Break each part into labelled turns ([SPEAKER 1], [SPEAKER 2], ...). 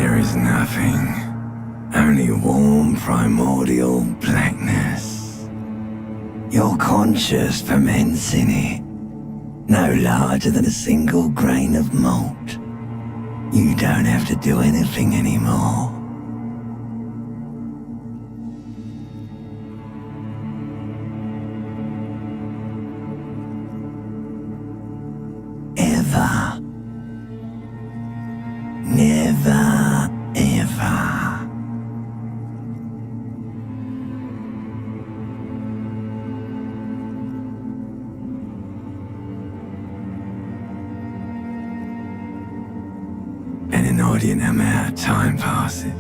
[SPEAKER 1] There is nothing. Only warm primordial blackness. Your conscious ferments in it. No larger than a single grain of malt. You don't have to do anything anymore. Ever. Never, ever. An inordinate amount of time passes.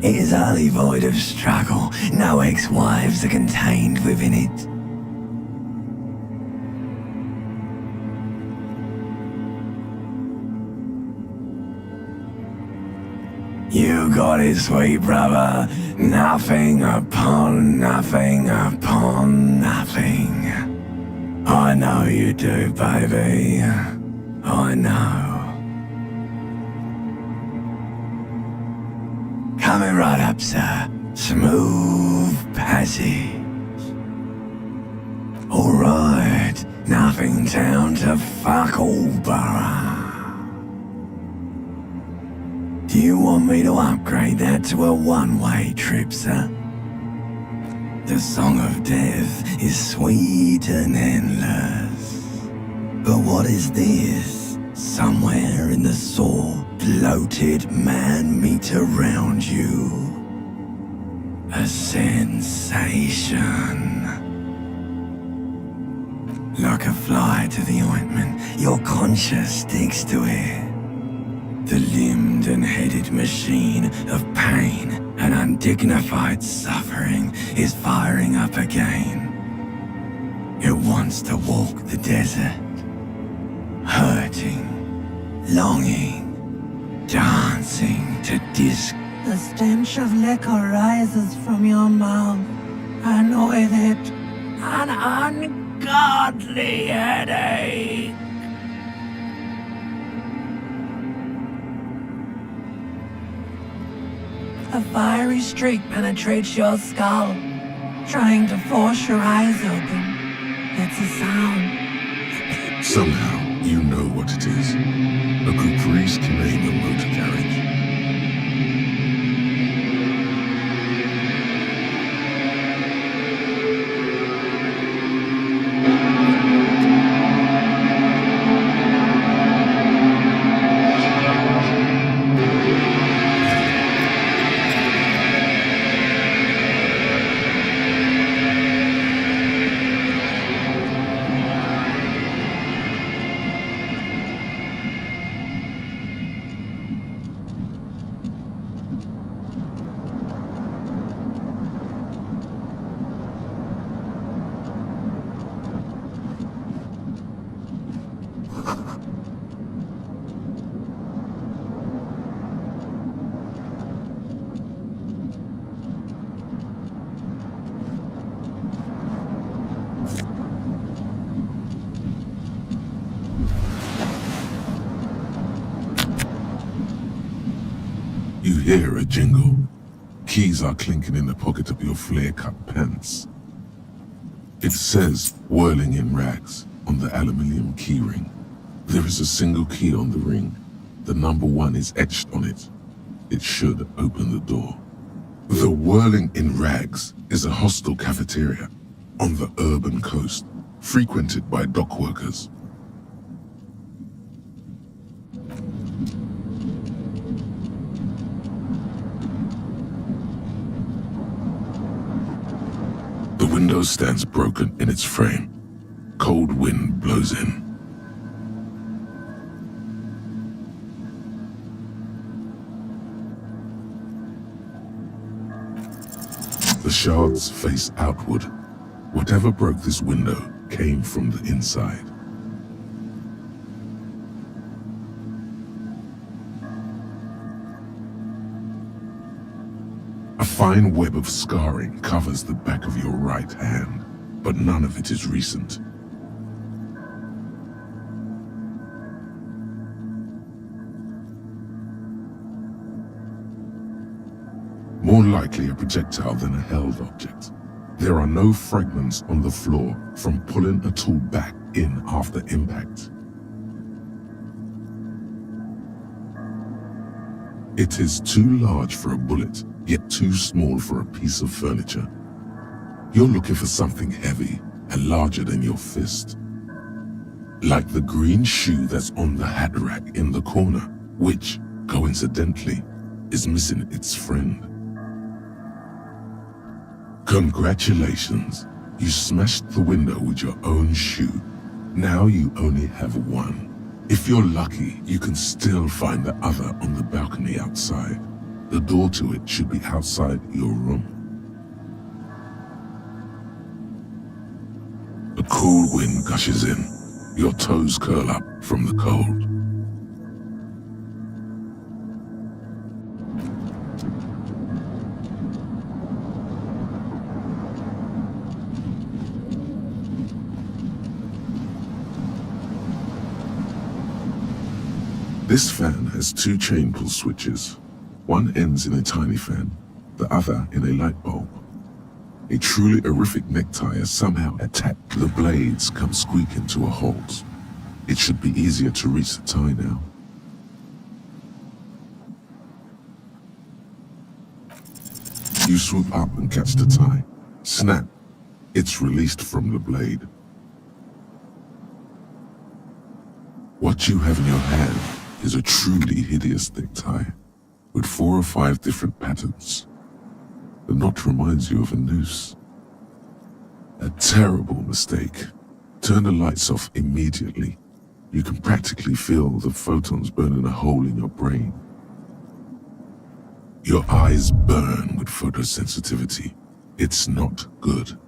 [SPEAKER 1] It is utterly void of struggle. No ex-wives are contained within it. You got it, sweet brother. Nothing upon nothing upon nothing. I know you do, baby. I know. Coming right up, sir. Smooth passage. Alright. Nothing down to fuck all borough. Do you want me to upgrade that to a one-way trip, sir? The song of death is sweet and endless. But what is this? Somewhere in the sore, bloated man meet around you. A sensation. Like a fly to the ointment, your conscience sticks to it. The limbed and headed machine of pain and undignified suffering is firing up again. It wants to walk the desert, hurting, longing, dancing to disc.
[SPEAKER 2] The stench of liquor rises from your mouth, and with it, an ungodly headache. A fiery streak penetrates your skull, trying to force your eyes open. It's a sound.
[SPEAKER 3] Somehow, you know what it is. A Caprice Canadian motor carriage. You hear a jingle. Keys are clinking in the pocket of your flare-cut pants. It says, whirling in rags, on the aluminium keyring. There is a single key on the ring. The number 1 is etched on it. It should open the door. The Whirling in Rags is a hostel cafeteria on the urban coast, frequented by dock workers. The window stands broken in its frame. Cold wind blows in. The shards face outward. Whatever broke this window came from the inside. A fine web of scarring covers the back of your right hand, but none of it is recent. More likely a projectile than a held object. There are no fragments on the floor from pulling a tool back in after impact. It is too large for a bullet, yet too small for a piece of furniture. You're looking for something heavy and larger than your fist. Like the green shoe that's on the hat rack in the corner, which, coincidentally, is missing its friend. Congratulations, you smashed the window with your own shoe. Now you only have one. If you're lucky, you can still find the other on the balcony outside. The door to it should be outside your room. A cool wind gushes in. Your toes curl up from the cold. This fan has two chain pull switches. One ends in a tiny fan, the other in a light bulb. A truly horrific necktie has somehow attacked. The blades come squeaking to a halt. It should be easier to reach the tie now. You swoop up and catch the tie. Snap. It's released from the blade. What you have in your hand is a truly hideous necktie with 4 or 5 different patterns. The knot reminds you of a noose. A terrible mistake. Turn the lights off immediately. You can practically feel the photons burning a hole in your brain. Your eyes burn with photosensitivity. It's not good.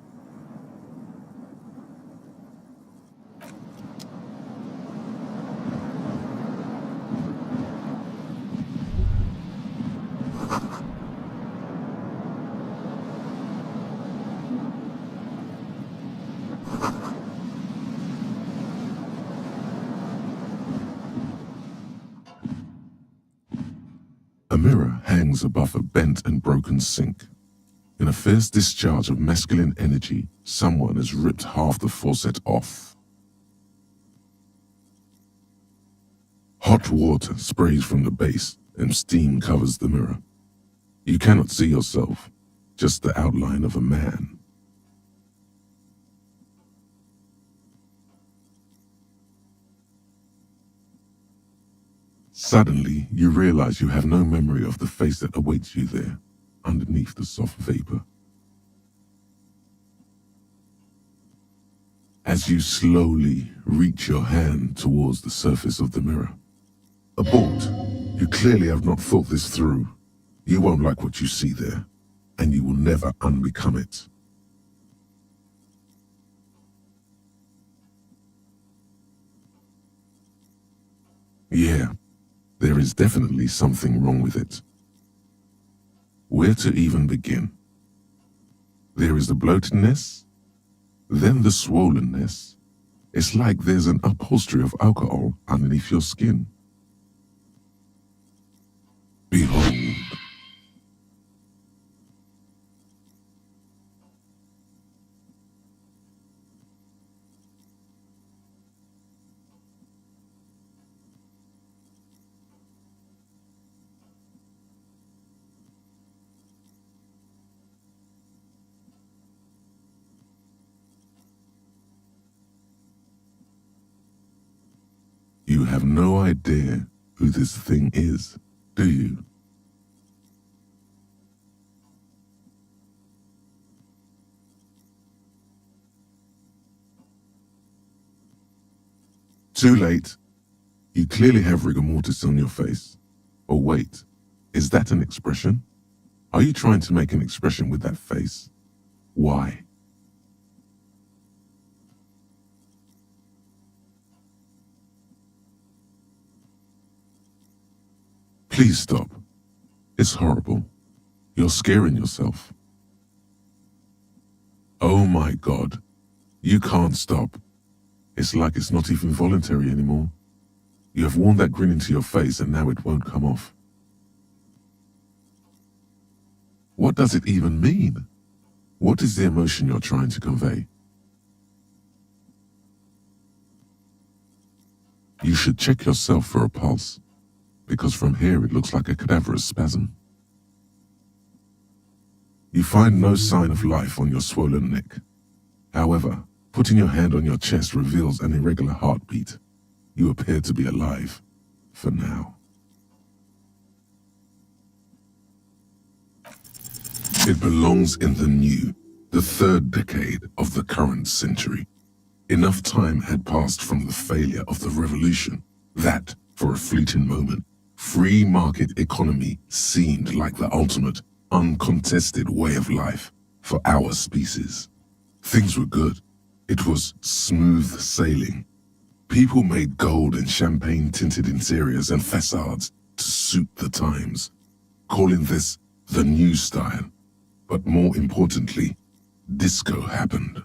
[SPEAKER 3] A mirror hangs above a bent and broken sink. In a fierce discharge of masculine energy, someone has ripped half the faucet off. Hot water sprays from the base and steam covers the mirror. You cannot see yourself, just the outline of a man. Suddenly, you realize you have no memory of the face that awaits you there, underneath the soft vapor. As you slowly reach your hand towards the surface of the mirror. Abort. You clearly have not thought this through. You won't like what you see there, and you will never unbecome it. Yeah. There is definitely something wrong with it. Where to even begin? There is the bloatedness, then the swollenness. It's like there's an upholstery of alcohol underneath your skin. Behold. You have no idea who this thing is, do you? Too late. You clearly have rigor mortis on your face. Or wait, is that an expression? Are you trying to make an expression with that face? Why? Please stop. It's horrible. You're scaring yourself. Oh my God. You can't stop. It's like it's not even voluntary anymore. You have worn that grin into your face and now it won't come off. What does it even mean? What is the emotion you're trying to convey? You should check yourself for a pulse, because from here it looks like a cadaverous spasm. You find no sign of life on your swollen neck. However, putting your hand on your chest reveals an irregular heartbeat. You appear to be alive, for now. It belongs in the third decade of the current century. Enough time had passed from the failure of the revolution that, for a fleeting moment, free market economy seemed like the ultimate, uncontested way of life for our species. Things were good. It was smooth sailing. People made gold and champagne-tinted interiors and facades to suit the times, calling this the new style. But more importantly, disco happened.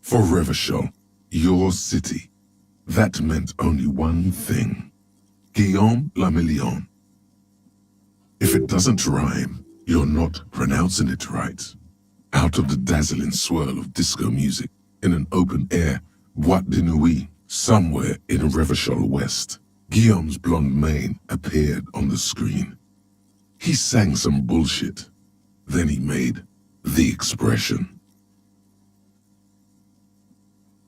[SPEAKER 3] For Revachol, your city, that meant only one thing. Guillaume le Million. If it doesn't rhyme, you're not pronouncing it right. Out of the dazzling swirl of disco music, in an open-air boîte de nuit, somewhere in Revachol West, Guillaume's blonde mane appeared on the screen. He sang some bullshit. Then he made the expression.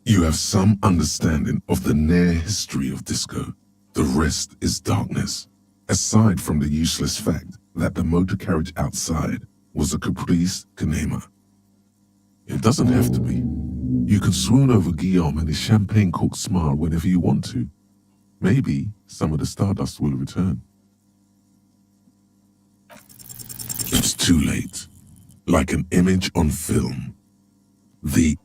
[SPEAKER 3] You have some understanding of the near history of disco. The rest is darkness, aside from the useless fact that the motor carriage outside was a caprice cinema. It doesn't have to be. You can swoon over Guillaume and his champagne-corked smile whenever you want to. Maybe some of the stardust will return. It's too late. Like an image on film. The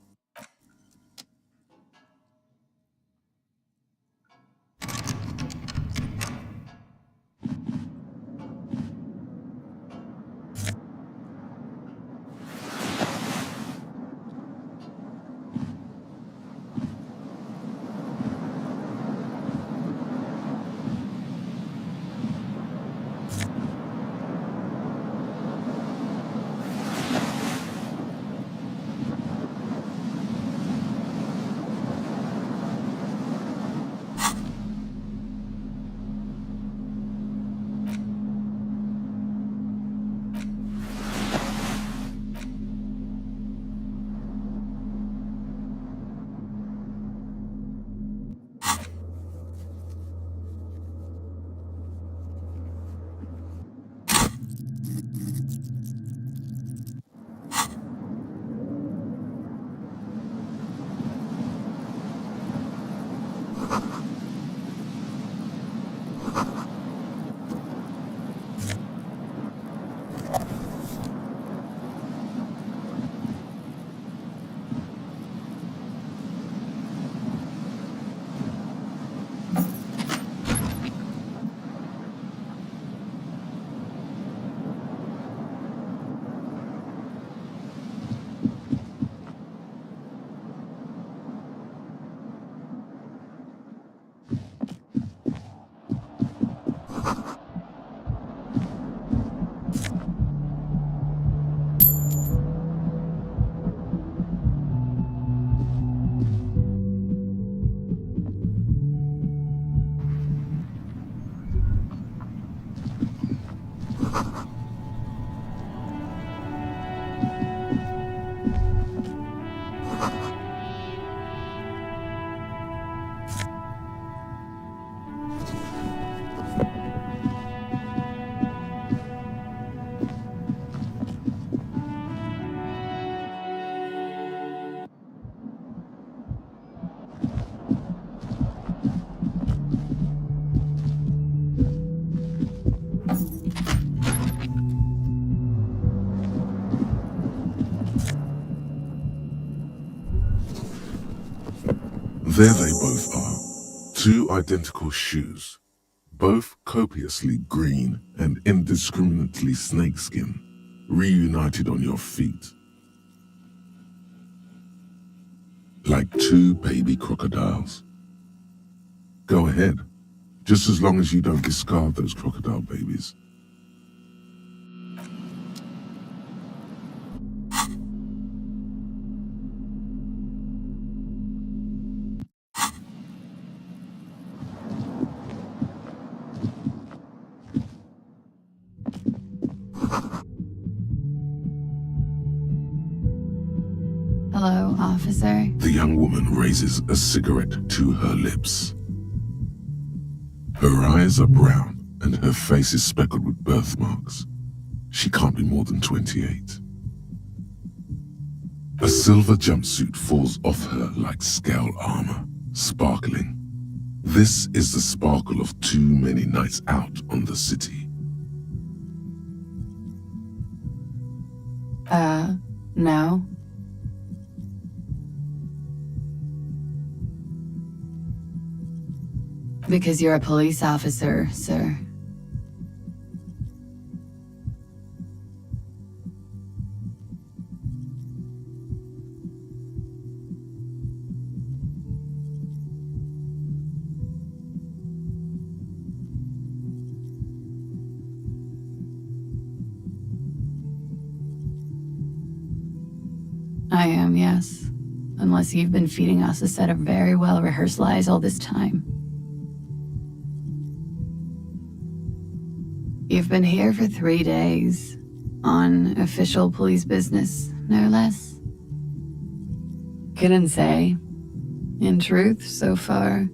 [SPEAKER 3] There they both are, two identical shoes, both copiously green and indiscriminately snakeskin, reunited on your feet. Like two baby crocodiles. Go ahead, just as long as you don't discard those crocodile babies.
[SPEAKER 4] Hello, officer.
[SPEAKER 3] The young woman raises a cigarette to her lips. Her eyes are brown and her face is speckled with birthmarks. She can't be more than 28. A silver jumpsuit falls off her like scale armor, sparkling. This is the sparkle of too many nights out on the city.
[SPEAKER 4] No. Because you're a police officer, sir. I am, yes. Unless you've been feeding us a set of very well-rehearsed lies all this time. You've been here for 3 days. On official police business, no less. Couldn't say. In truth, so far,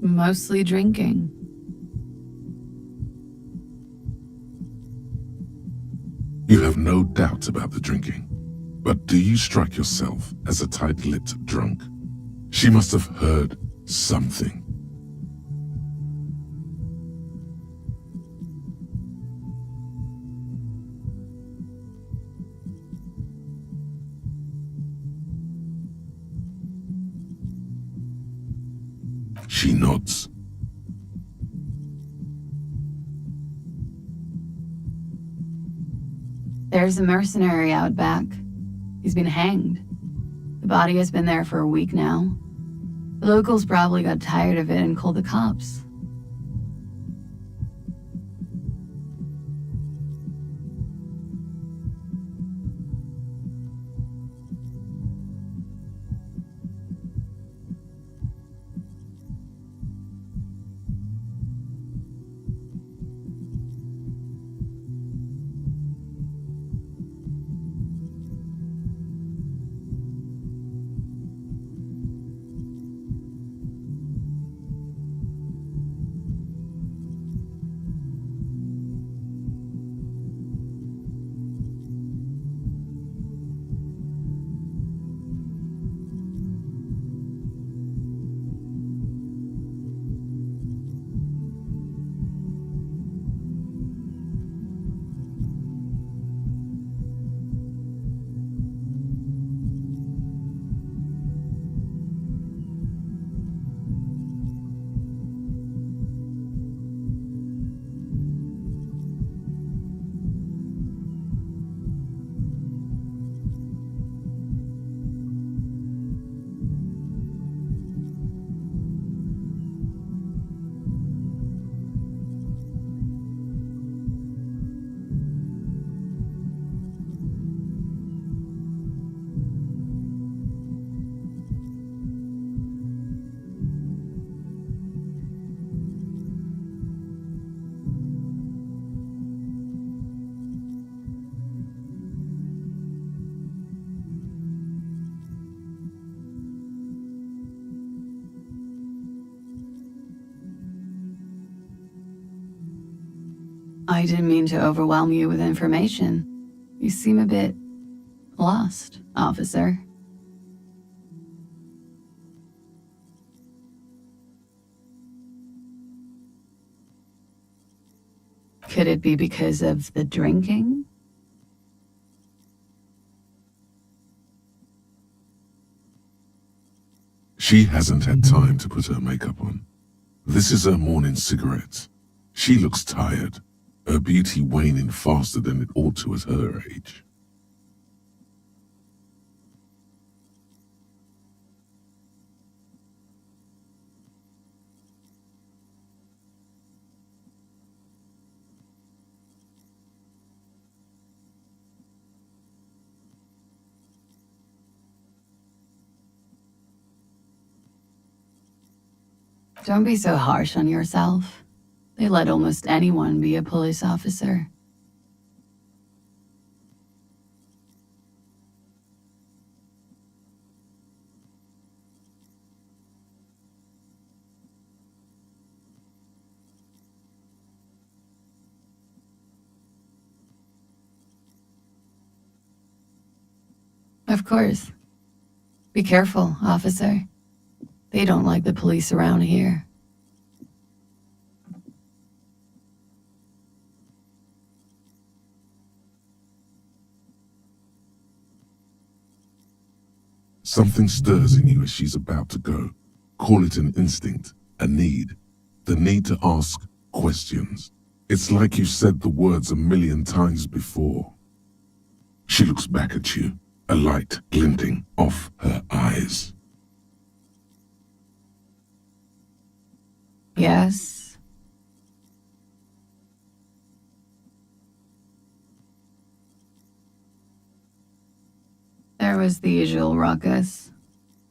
[SPEAKER 4] mostly drinking.
[SPEAKER 3] You have no doubt about the drinking. But do you strike yourself as a tight-lipped drunk? She must have heard something. She nods.
[SPEAKER 4] There's a mercenary out back. He's been hanged. The body has been there for a week now. The locals probably got tired of it and called the cops. I didn't mean to overwhelm you with information. You seem a bit lost, officer. Could it be because of the drinking?
[SPEAKER 3] She hasn't had time to put her makeup on. This is her morning cigarette. She looks tired, her beauty waning faster than it ought to at her age.
[SPEAKER 4] Don't be so harsh on yourself. They let almost anyone be a police officer. Of course. Be careful, officer. They don't like the police around here.
[SPEAKER 3] Something stirs in you as she's about to go. Call it an instinct, a need. The need to ask questions. It's like you said the words a million times before. She looks back at you, a light glinting off her eyes.
[SPEAKER 4] Yes? There was the usual ruckus.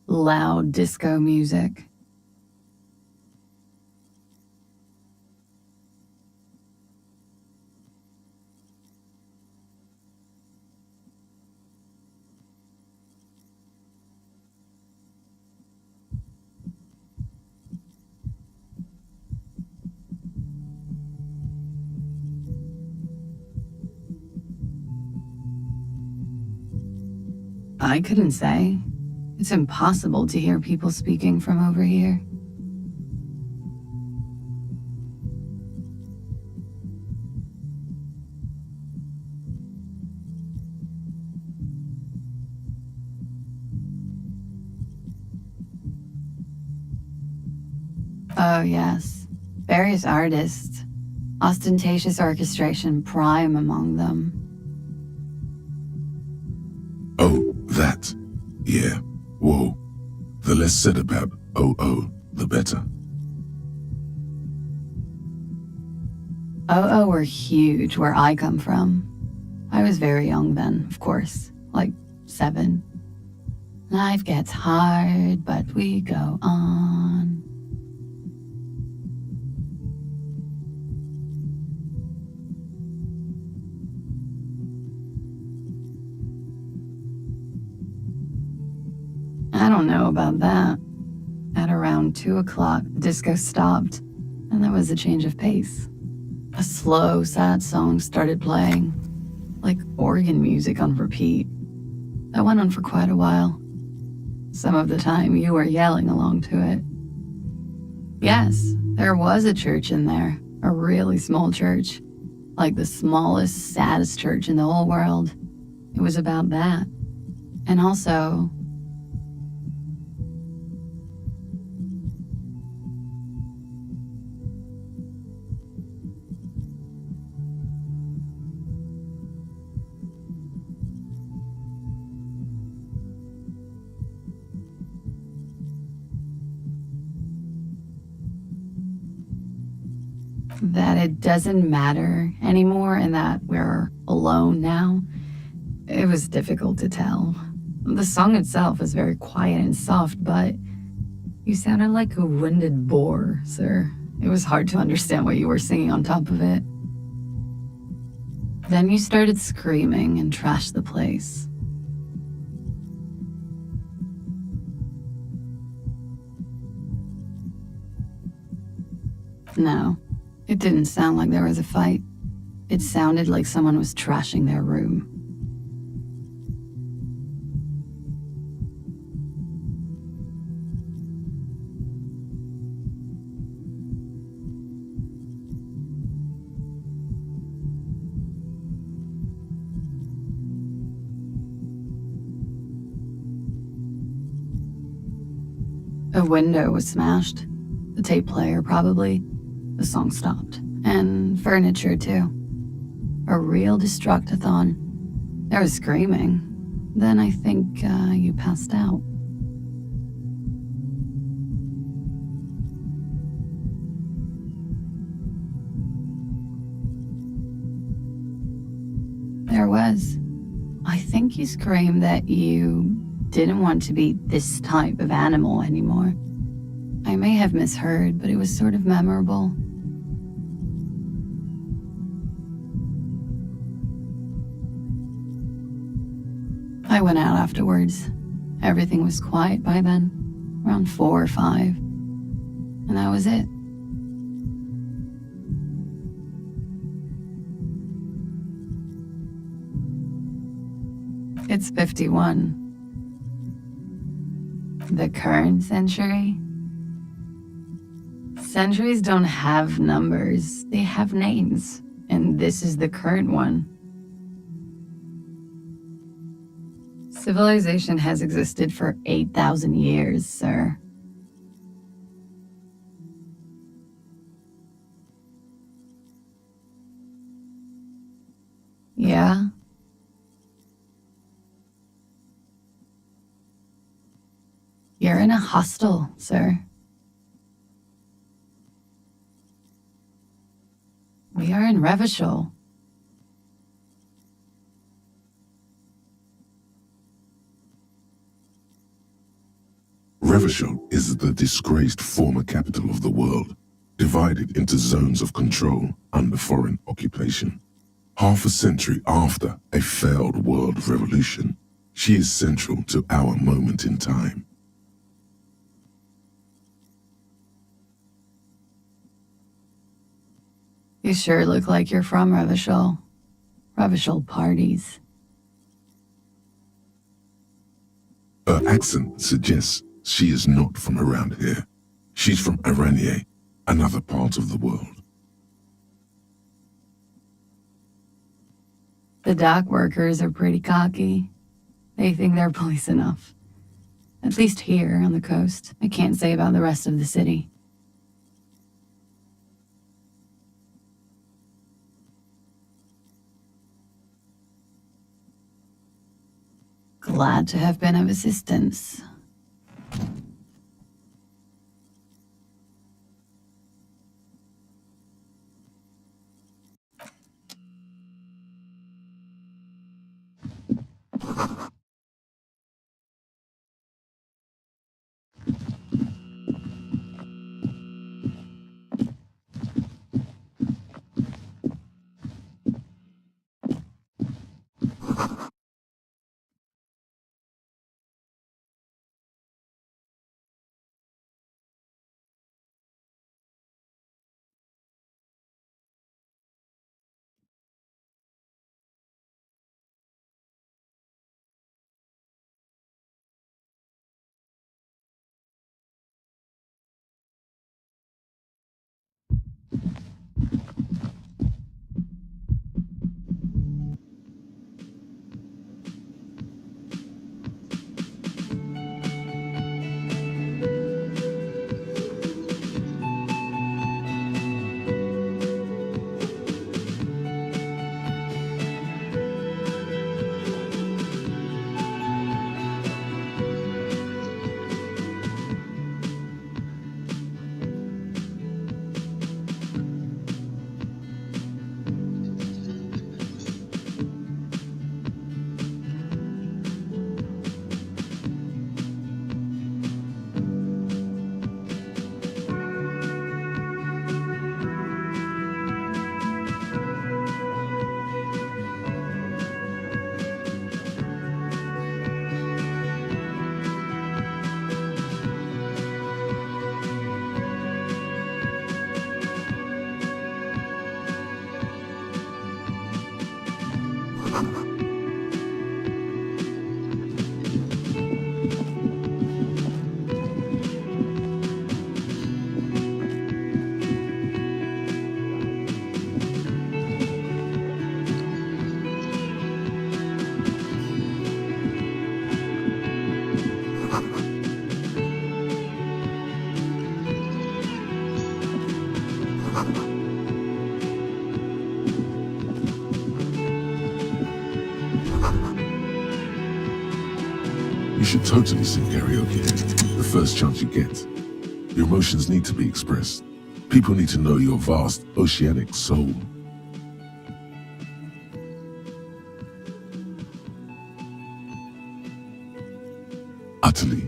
[SPEAKER 4] Loud disco music. I couldn't say. It's impossible to hear people speaking from over here. Oh, yes. Various artists. Ostentatious orchestration prime among them.
[SPEAKER 3] Oh, that. Yeah. Whoa. The less said about OO, the better.
[SPEAKER 4] OO were huge where I come from. I was very young then, of course, like 7. Life gets hard, but we go on. I don't know about that. At around 2 o'clock, the disco stopped, and there was a change of pace. A slow, sad song started playing, like organ music on repeat. That went on for quite a while. Some of the time, you were yelling along to it. Yes, there was a church in there, a really small church, like the smallest, saddest church in the whole world. It was about that. And also, that it doesn't matter anymore and that we're alone now. It was difficult to tell. The song itself was very quiet and soft, but you sounded like a winded boar, sir. It was hard to understand what you were singing on top of it. Then you started screaming and trashed the place. No, it didn't sound like there was a fight. It sounded like someone was trashing their room. A window was smashed. The tape player, probably. The song stopped. And furniture, too. A real destructathon. There was screaming. Then I think you passed out. There was. I think you screamed that you didn't want to be this type of animal anymore. I may have misheard, but it was sort of memorable. I went out afterwards. Everything was quiet by then, around 4 or 5. And that was it. It's 51. The current century? Centuries don't have numbers, they have names, and this is the current one. Civilization has existed for 8,000 years, sir. Yeah? You're in a hostel, sir. We are in Revachol.
[SPEAKER 3] Revachol is the disgraced former capital of the world, divided into zones of control under foreign occupation. Half a century after a failed world revolution, she is central to our moment in time.
[SPEAKER 4] You sure look like you're from Revachol. Revachol parties.
[SPEAKER 3] Her accent suggests she is not from around here. She's from Aranier, another part of the world.
[SPEAKER 4] The dock workers are pretty cocky. They think they're police enough. At least here on the coast. I can't say about the rest of the city. Glad to have been of assistance.
[SPEAKER 3] You should totally sing karaoke here, the first chance you get. Your emotions need to be expressed. People need to know your vast, oceanic soul. Utterly.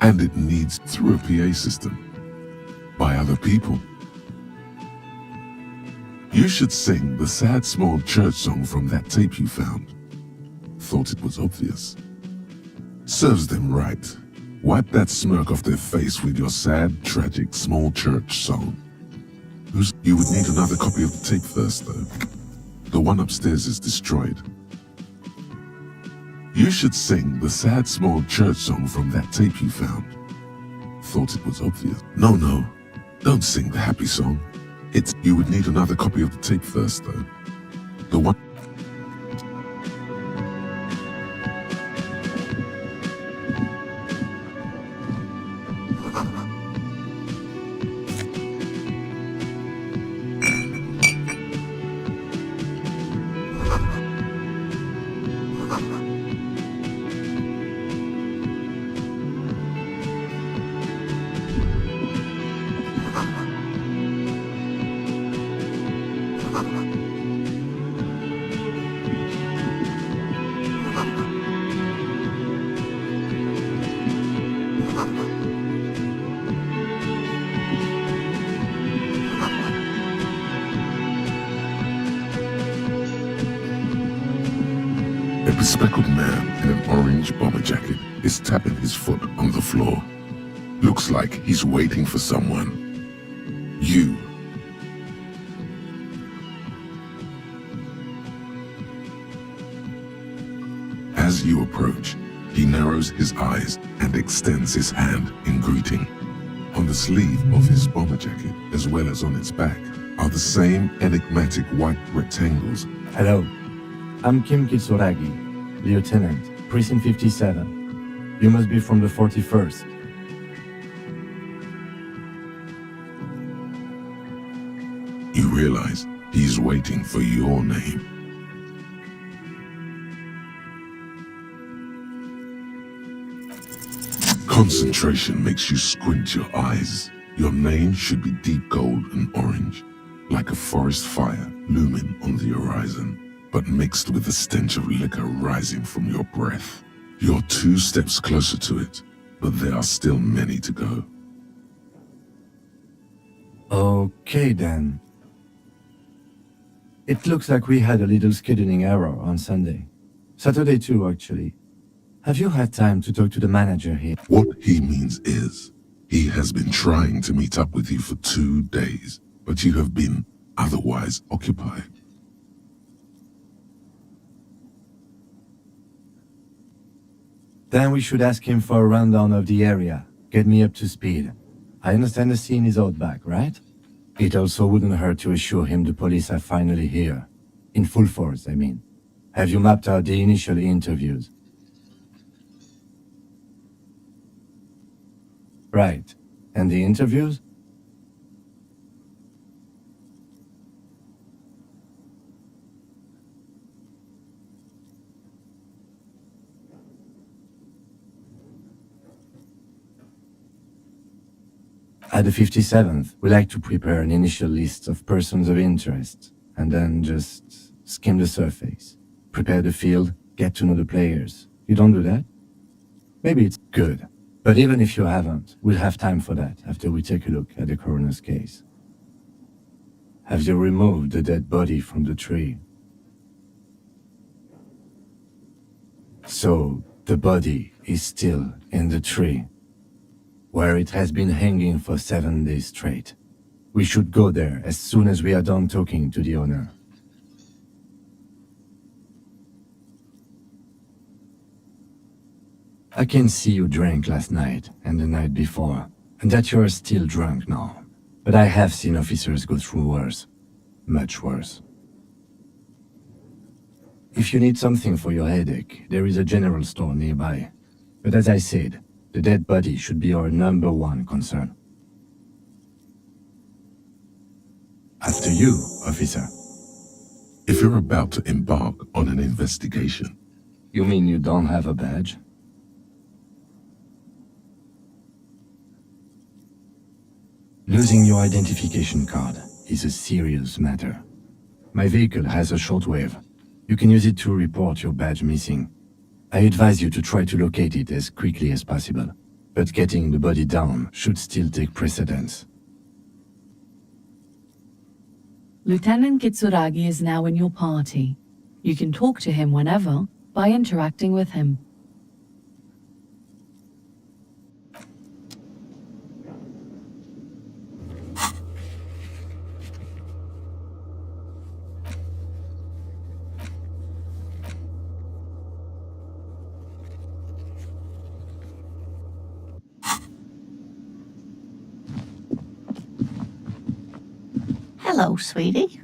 [SPEAKER 3] And it needs through a PA system. By other people. You should sing the sad small church song from that tape you found. Thought it was obvious. Serves them right. Wipe that smirk off their face with your sad, tragic, small church song. You would need another copy of the tape first, though. The one upstairs is destroyed. You should sing the sad, small church song from that tape you found. thought it was obvious. No, no, don't sing the happy song. You would need another copy of the tape first, though. The one... A bespectacled man in an orange bomber jacket is tapping his foot on the floor. Looks like he's waiting for someone. You. As you approach, he narrows his eyes and extends his hand in greeting. On the sleeve of his bomber jacket, as well as on its back, are the same enigmatic white rectangles.
[SPEAKER 5] Hello, I'm Kim Kitsuragi, Lieutenant, Precinct 57. You must be from the 41st.
[SPEAKER 3] You realize he's waiting for your name. Concentration makes you squint your eyes. Your name should be deep gold and orange, like a forest fire looming on the horizon, but mixed with the stench of liquor rising from your breath. You're 2 steps closer to it, but there are still many to go.
[SPEAKER 5] Okay then. It looks like we had a little scheduling error on Sunday. Saturday too, actually. Have you had time to talk to the manager here?
[SPEAKER 3] What he means is, he has been trying to meet up with you for 2 days, but you have been otherwise occupied.
[SPEAKER 5] Then we should ask him for a rundown of the area. Get me up to speed. I understand the scene is out back, right? It also wouldn't hurt to assure him the police are finally here. In full force, I mean. Have you mapped out the initial interviews? Right. And the interviews? At the 57th, we like to prepare an initial list of persons of interest, and then just skim the surface. Prepare the field, get to know the players. You don't do that? Maybe it's good. But even if you haven't, we'll have time for that after we take a look at the coroner's case. Have you removed the dead body from the tree? So, the body is still in the tree, where it has been hanging for 7 days straight. We should go there as soon as we are done talking to the owner. I can see you drank last night and the night before, and that you are still drunk now. But I have seen officers go through worse. Much worse. If you need something for your headache, there is a general store nearby. But as I said, the dead body should be our #1 concern. After you, officer.
[SPEAKER 3] If you're about to embark on an investigation...
[SPEAKER 5] You mean you don't have a badge? Losing your identification card is a serious matter. My vehicle has a shortwave. You can use it to report your badge missing. I advise you to try to locate it as quickly as possible, but getting the body down should still take precedence.
[SPEAKER 4] Lieutenant Kitsuragi is now in your party. You can talk to him whenever by interacting with him.
[SPEAKER 2] Hello, sweetie.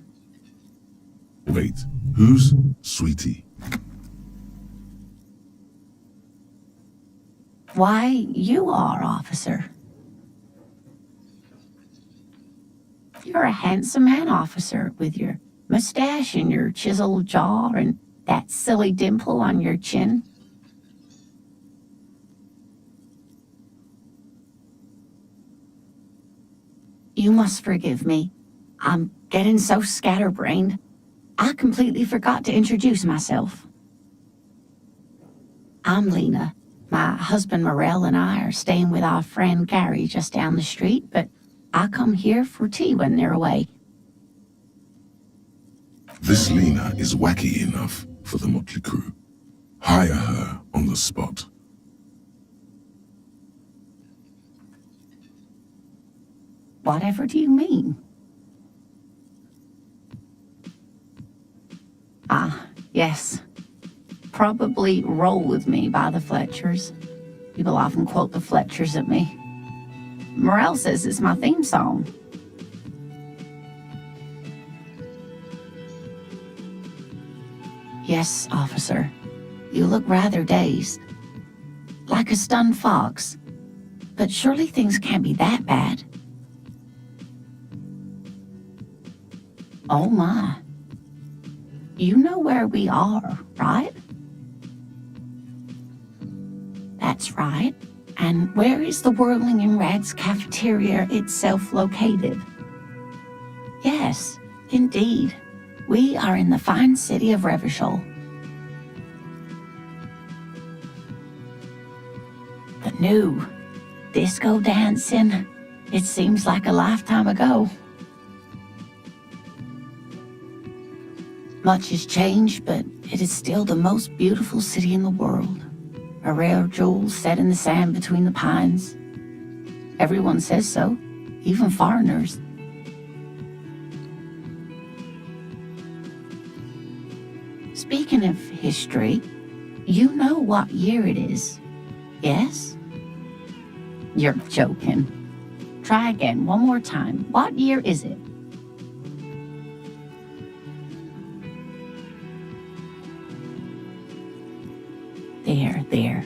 [SPEAKER 3] Wait, who's Sweetie?
[SPEAKER 2] Why, you are, officer. You're a handsome man, officer, with your mustache and your chiseled jaw and that silly dimple on your chin. You must forgive me. I'm getting so scatterbrained. I completely forgot to introduce myself. I'm Lena. My husband Morel and I are staying with our friend Gary just down the street, but I come here for tea when they're away.
[SPEAKER 3] This Lena is wacky enough for the motley crew. Hire her on the spot.
[SPEAKER 2] Whatever do you mean? Ah, yes. Probably Roll With Me by the Fletchers. People often quote the Fletchers at me. Morel says it's my theme song. Yes, officer. You look rather dazed. Like a stunned fox. But surely things can't be that bad. Oh my. You know where we are, right? That's right. And where is the Whirling in Rags cafeteria itself located? Yes, indeed. We are in the fine city of Revachol. The new disco dancing. It seems like a lifetime ago. Much has changed, but it is still the most beautiful city in the world. A rare jewel set in the sand between the pines. Everyone says so, even foreigners. Speaking of history, you know what year it is, yes? You're joking. Try again, one more time. What year is it? There.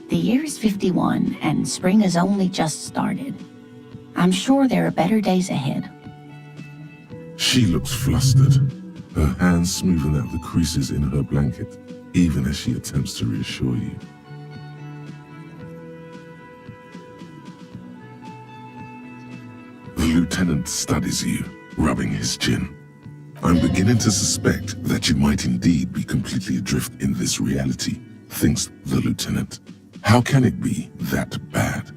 [SPEAKER 2] The year is 51, and spring has only just started. I'm sure there are better days ahead.
[SPEAKER 3] She looks flustered, her hands smoothing out the creases in her blanket, even as she attempts to reassure you. The lieutenant studies you, rubbing his chin. I'm beginning to suspect that you might indeed be completely adrift in this reality, thinks the lieutenant. How can it be that bad?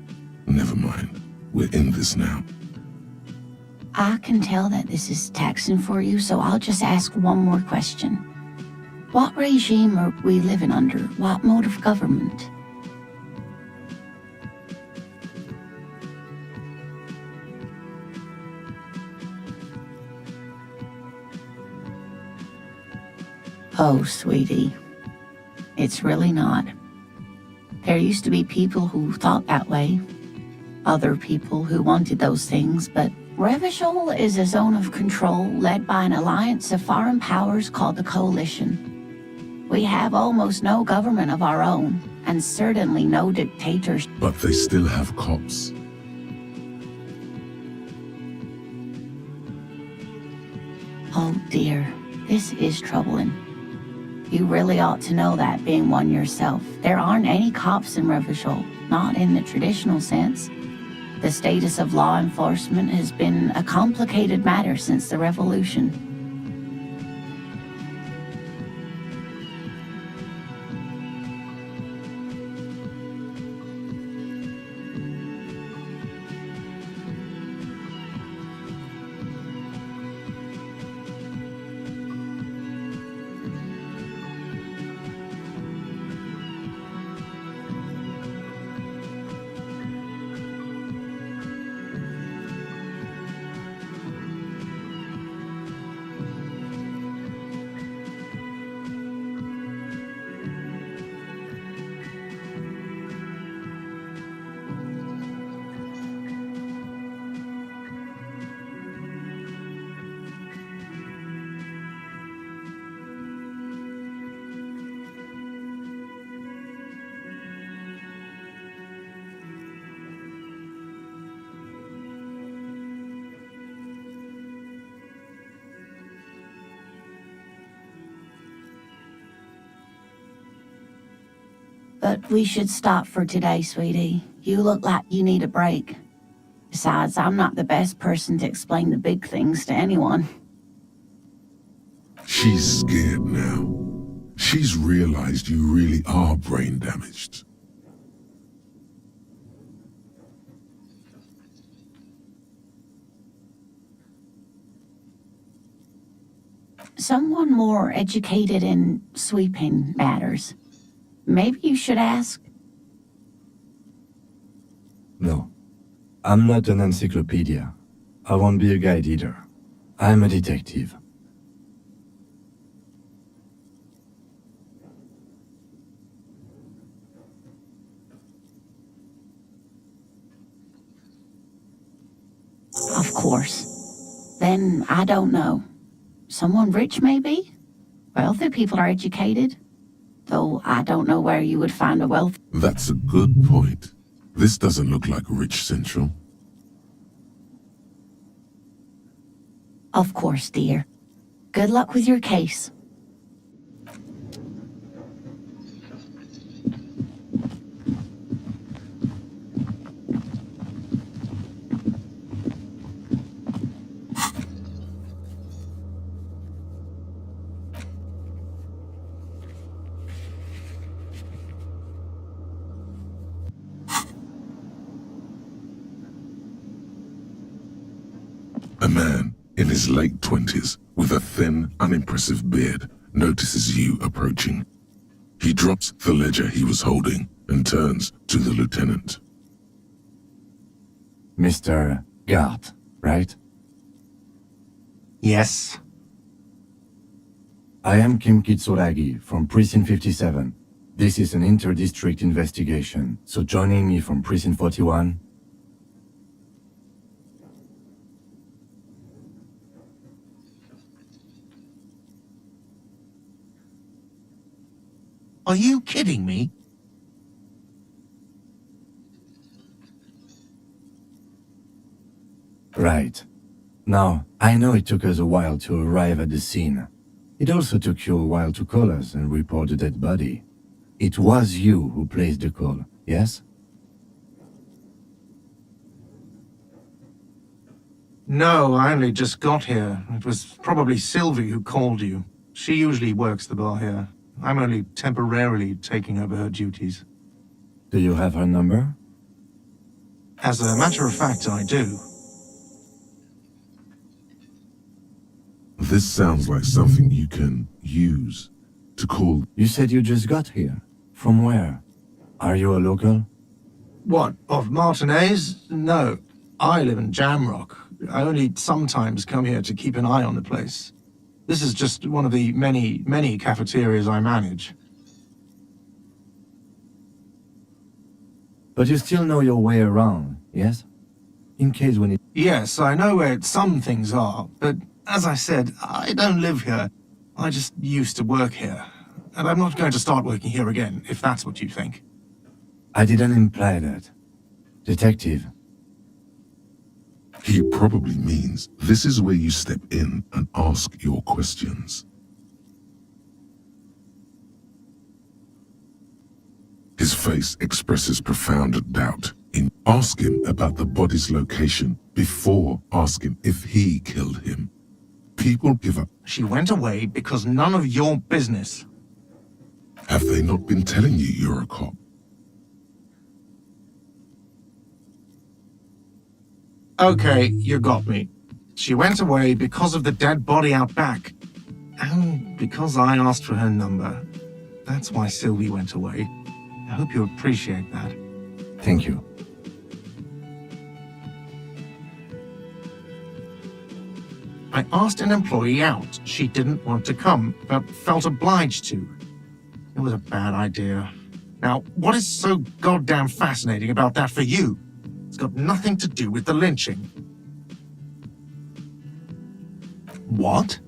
[SPEAKER 3] Never mind. We're in this now.
[SPEAKER 2] I can tell that this is taxing for you, so I'll just ask one more question. What regime are we living under? What mode of government? Oh, sweetie. It's really not. There used to be people who thought that way. Other people who wanted those things, but Revachol is a zone of control led by an alliance of foreign powers called the Coalition. We have almost no government of our own, and certainly no dictators.
[SPEAKER 3] But they still have cops.
[SPEAKER 2] Oh dear, this is troubling. You really ought to know that, being one yourself. There aren't any cops in Revachol, not in the traditional sense. The status of law enforcement has been a complicated matter since the revolution. But we should stop for today, sweetie. You look like you need a break. Besides, I'm not the best person to explain the big things to anyone.
[SPEAKER 3] She's scared now. She's realized you really are brain damaged.
[SPEAKER 2] Someone more educated in sweeping matters. Maybe you should ask.
[SPEAKER 5] No. I'm not an encyclopedia. I won't be a guide either. I'm a detective.
[SPEAKER 2] Of course. Then I don't know. Someone rich, maybe? Wealthy people are educated. Though I don't know where you would find a wealthy.
[SPEAKER 3] That's a good point. This doesn't look like Rich Central.
[SPEAKER 2] Of course, dear. Good luck with your case.
[SPEAKER 3] A man in his late 20s with a thin, unimpressive beard notices you approaching. He drops the ledger he was holding and turns to the lieutenant.
[SPEAKER 5] Mr. Gart, right?
[SPEAKER 6] Yes.
[SPEAKER 5] I am Kim Kitsuragi from Precinct 57. This is an inter-district investigation, so joining me from Precinct 41.
[SPEAKER 6] Are you kidding me?
[SPEAKER 5] Right. Now, I know it took us a while to arrive at the scene. It also took you a while to call us and report the dead body. It was you who placed the call, yes?
[SPEAKER 6] No, I only just got here. It was probably Sylvie who called you. She usually works the bar here. I'm only temporarily taking over her duties.
[SPEAKER 5] Do you have her number?
[SPEAKER 6] As a matter of fact, I do.
[SPEAKER 3] This sounds like something you can use to call.
[SPEAKER 5] You said you just got here. From where? Are you a local?
[SPEAKER 6] What, of Martinez? No, I live in Jamrock. I only sometimes come here to keep an eye on the place. This is just one of the many cafeterias I manage.
[SPEAKER 5] But you still know your way around, yes? In case we need...
[SPEAKER 6] Yes, I know where some things are, but as I said, I don't live here. I just used to work here. And I'm not going to start working here again, if that's what you think.
[SPEAKER 5] I didn't imply that. Detective.
[SPEAKER 3] He probably means this is where you step in and ask your questions. His face expresses profound doubt. Ask him about the body's location before asking if he killed him. People give up.
[SPEAKER 6] She went away because none of your business.
[SPEAKER 3] Have they not been telling you you're a cop?
[SPEAKER 6] Okay, you got me. She went away because of the dead body out back. And because I asked for her number. That's why Sylvie went away. I hope you appreciate that.
[SPEAKER 5] Thank you.
[SPEAKER 6] I asked an employee out. She didn't want to come, but felt obliged to. It was a bad idea. Now, what is so goddamn fascinating about that for you? It's got nothing to do with the lynching. What?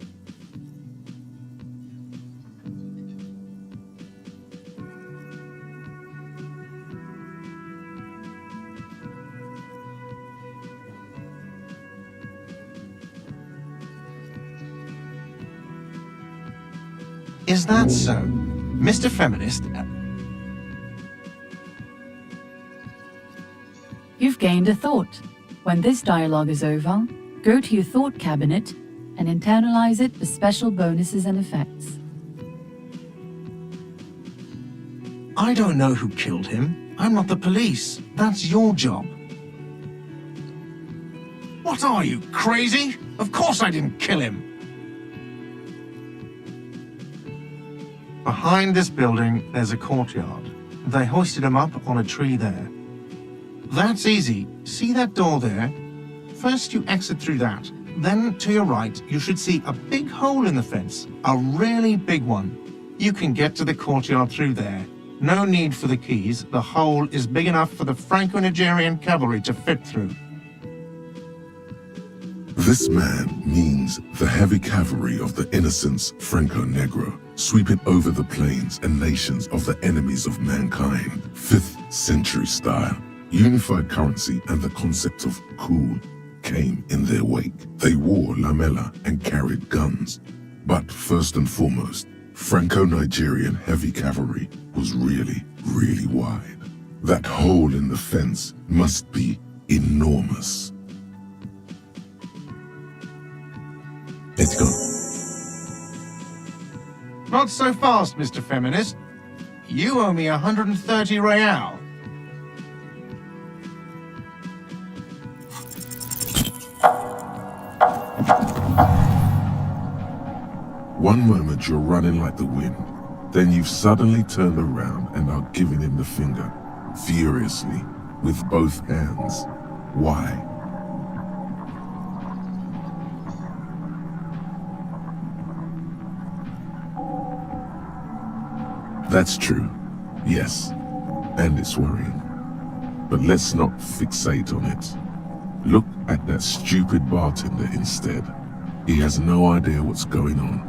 [SPEAKER 6] Is that so? Mr. Feminist?
[SPEAKER 4] You've gained a thought. When this dialogue is over, go to your thought cabinet and internalize it for special bonuses and effects.
[SPEAKER 6] I don't know who killed him. I'm not the police. That's your job. What are you, crazy? Of course I didn't kill him. Behind this building, there's a courtyard. They hoisted him up on a tree there. That's easy. See that door there? First you exit through that. Then to your right, you should see a big hole in the fence. A really big one. You can get to the courtyard through there. No need for the keys. The hole is big enough for the Franco-Nigerian cavalry to fit through.
[SPEAKER 3] This man means the heavy cavalry of the innocents Franco-Negro, sweeping over the plains and nations of the enemies of mankind. 5th century style. Unified currency and the concept of cool came in their wake. They wore lamella and carried guns. But first and foremost, Franco-Nigerian heavy cavalry was really, really wide. That hole in the fence must be enormous. Let's go.
[SPEAKER 6] Not so fast, Mr. Feminist. You owe me 130 real.
[SPEAKER 3] One moment you're running like the wind, then you've suddenly turned around and are giving him the finger, furiously, with both hands. Why? That's true, yes, and it's worrying. But let's not fixate on it. Look at that stupid bartender instead. He has no idea what's going on.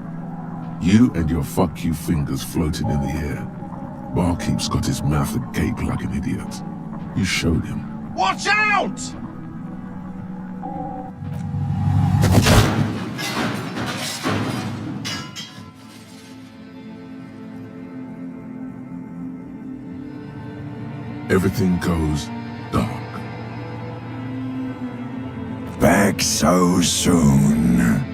[SPEAKER 3] You and your fuck you fingers floating in the air. Barkeep's got his mouth agape like an idiot. You showed him.
[SPEAKER 6] Watch out!
[SPEAKER 3] Everything goes dark.
[SPEAKER 1] Back so soon.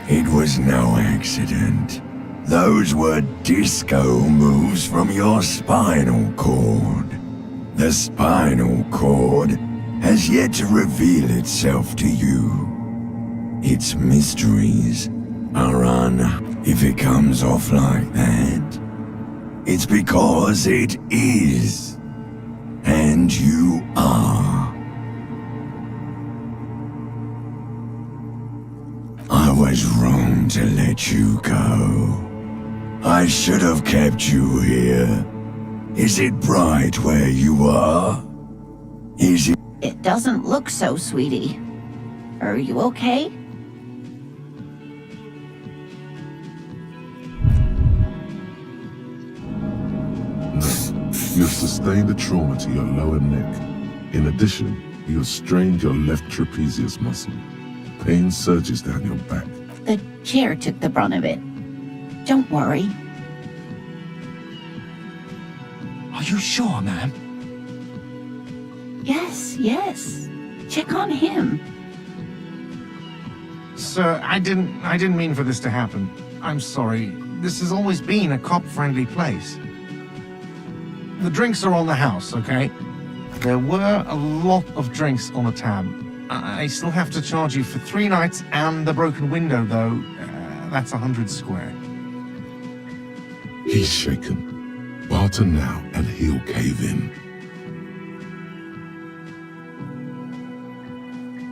[SPEAKER 1] It was no accident. Those were disco moves from your spinal cord. The spinal cord has yet to reveal itself to you. Its mysteries are if it comes off like that, it's because it is. And you are. I was wrong to let you go. I should have kept you here. Is it bright where you are? Is it?
[SPEAKER 2] It doesn't look so, sweetie. Are you okay?
[SPEAKER 3] You've sustained a trauma to your lower neck. In addition, you have strained your left trapezius muscle. Pain surges down your back.
[SPEAKER 2] The chair took the brunt of it. Don't worry.
[SPEAKER 6] Are you sure, ma'am?
[SPEAKER 2] Yes, yes. Check on him.
[SPEAKER 6] Sir, I didn't mean for this to happen. I'm sorry. This has always been a cop-friendly place. The drinks are on the house, okay? There were a lot of drinks on the tab. I still have to charge you for 3 nights and the broken window, though. That's 100 square.
[SPEAKER 3] He's shaken. Barter now and he'll cave in.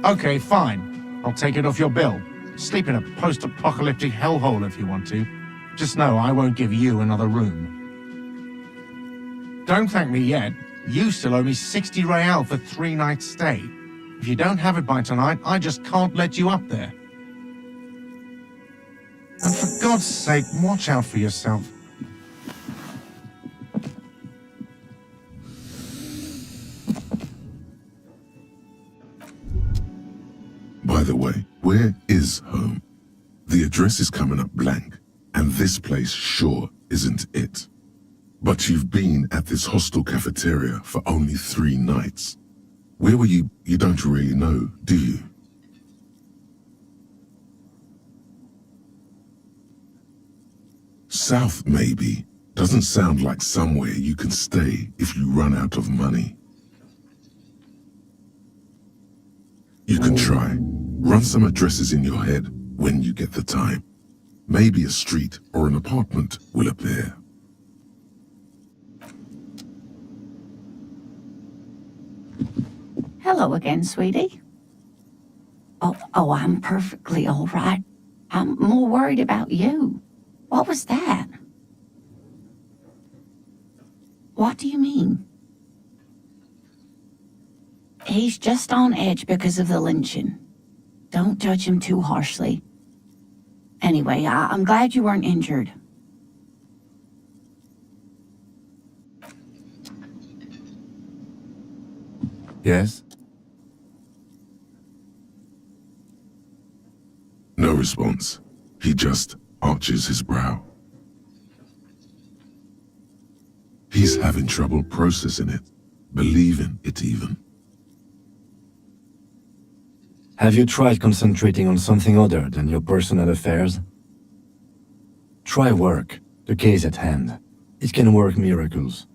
[SPEAKER 6] Okay, fine. I'll take it off your bill. Sleep in a post-apocalyptic hellhole if you want to. Just know I won't give you another room. Don't thank me yet. You still owe me 60 real for 3 nights stay. If you don't have it by tonight, I just can't let you up there. And for God's sake, watch out for yourself.
[SPEAKER 3] By the way, where is home? The address is coming up blank, and this place sure isn't it. But you've been at this hostel cafeteria for only 3 nights. Where were you? You don't really know, do you? South, maybe. Doesn't sound like somewhere you can stay if you run out of money. You can try. Run some addresses in your head when you get the time. Maybe a street or an apartment will appear.
[SPEAKER 2] Hello again, sweetie. Oh, I'm perfectly all right. I'm more worried about you. What was that? What do you mean? He's just on edge because of the lynching. Don't judge him too harshly. Anyway, I'm glad you weren't injured.
[SPEAKER 5] Yes?
[SPEAKER 3] No response. He just arches his brow. He's having trouble processing it, believing it even.
[SPEAKER 5] Have you tried concentrating on something other than your personal affairs? Try work, the case at hand. It can work miracles.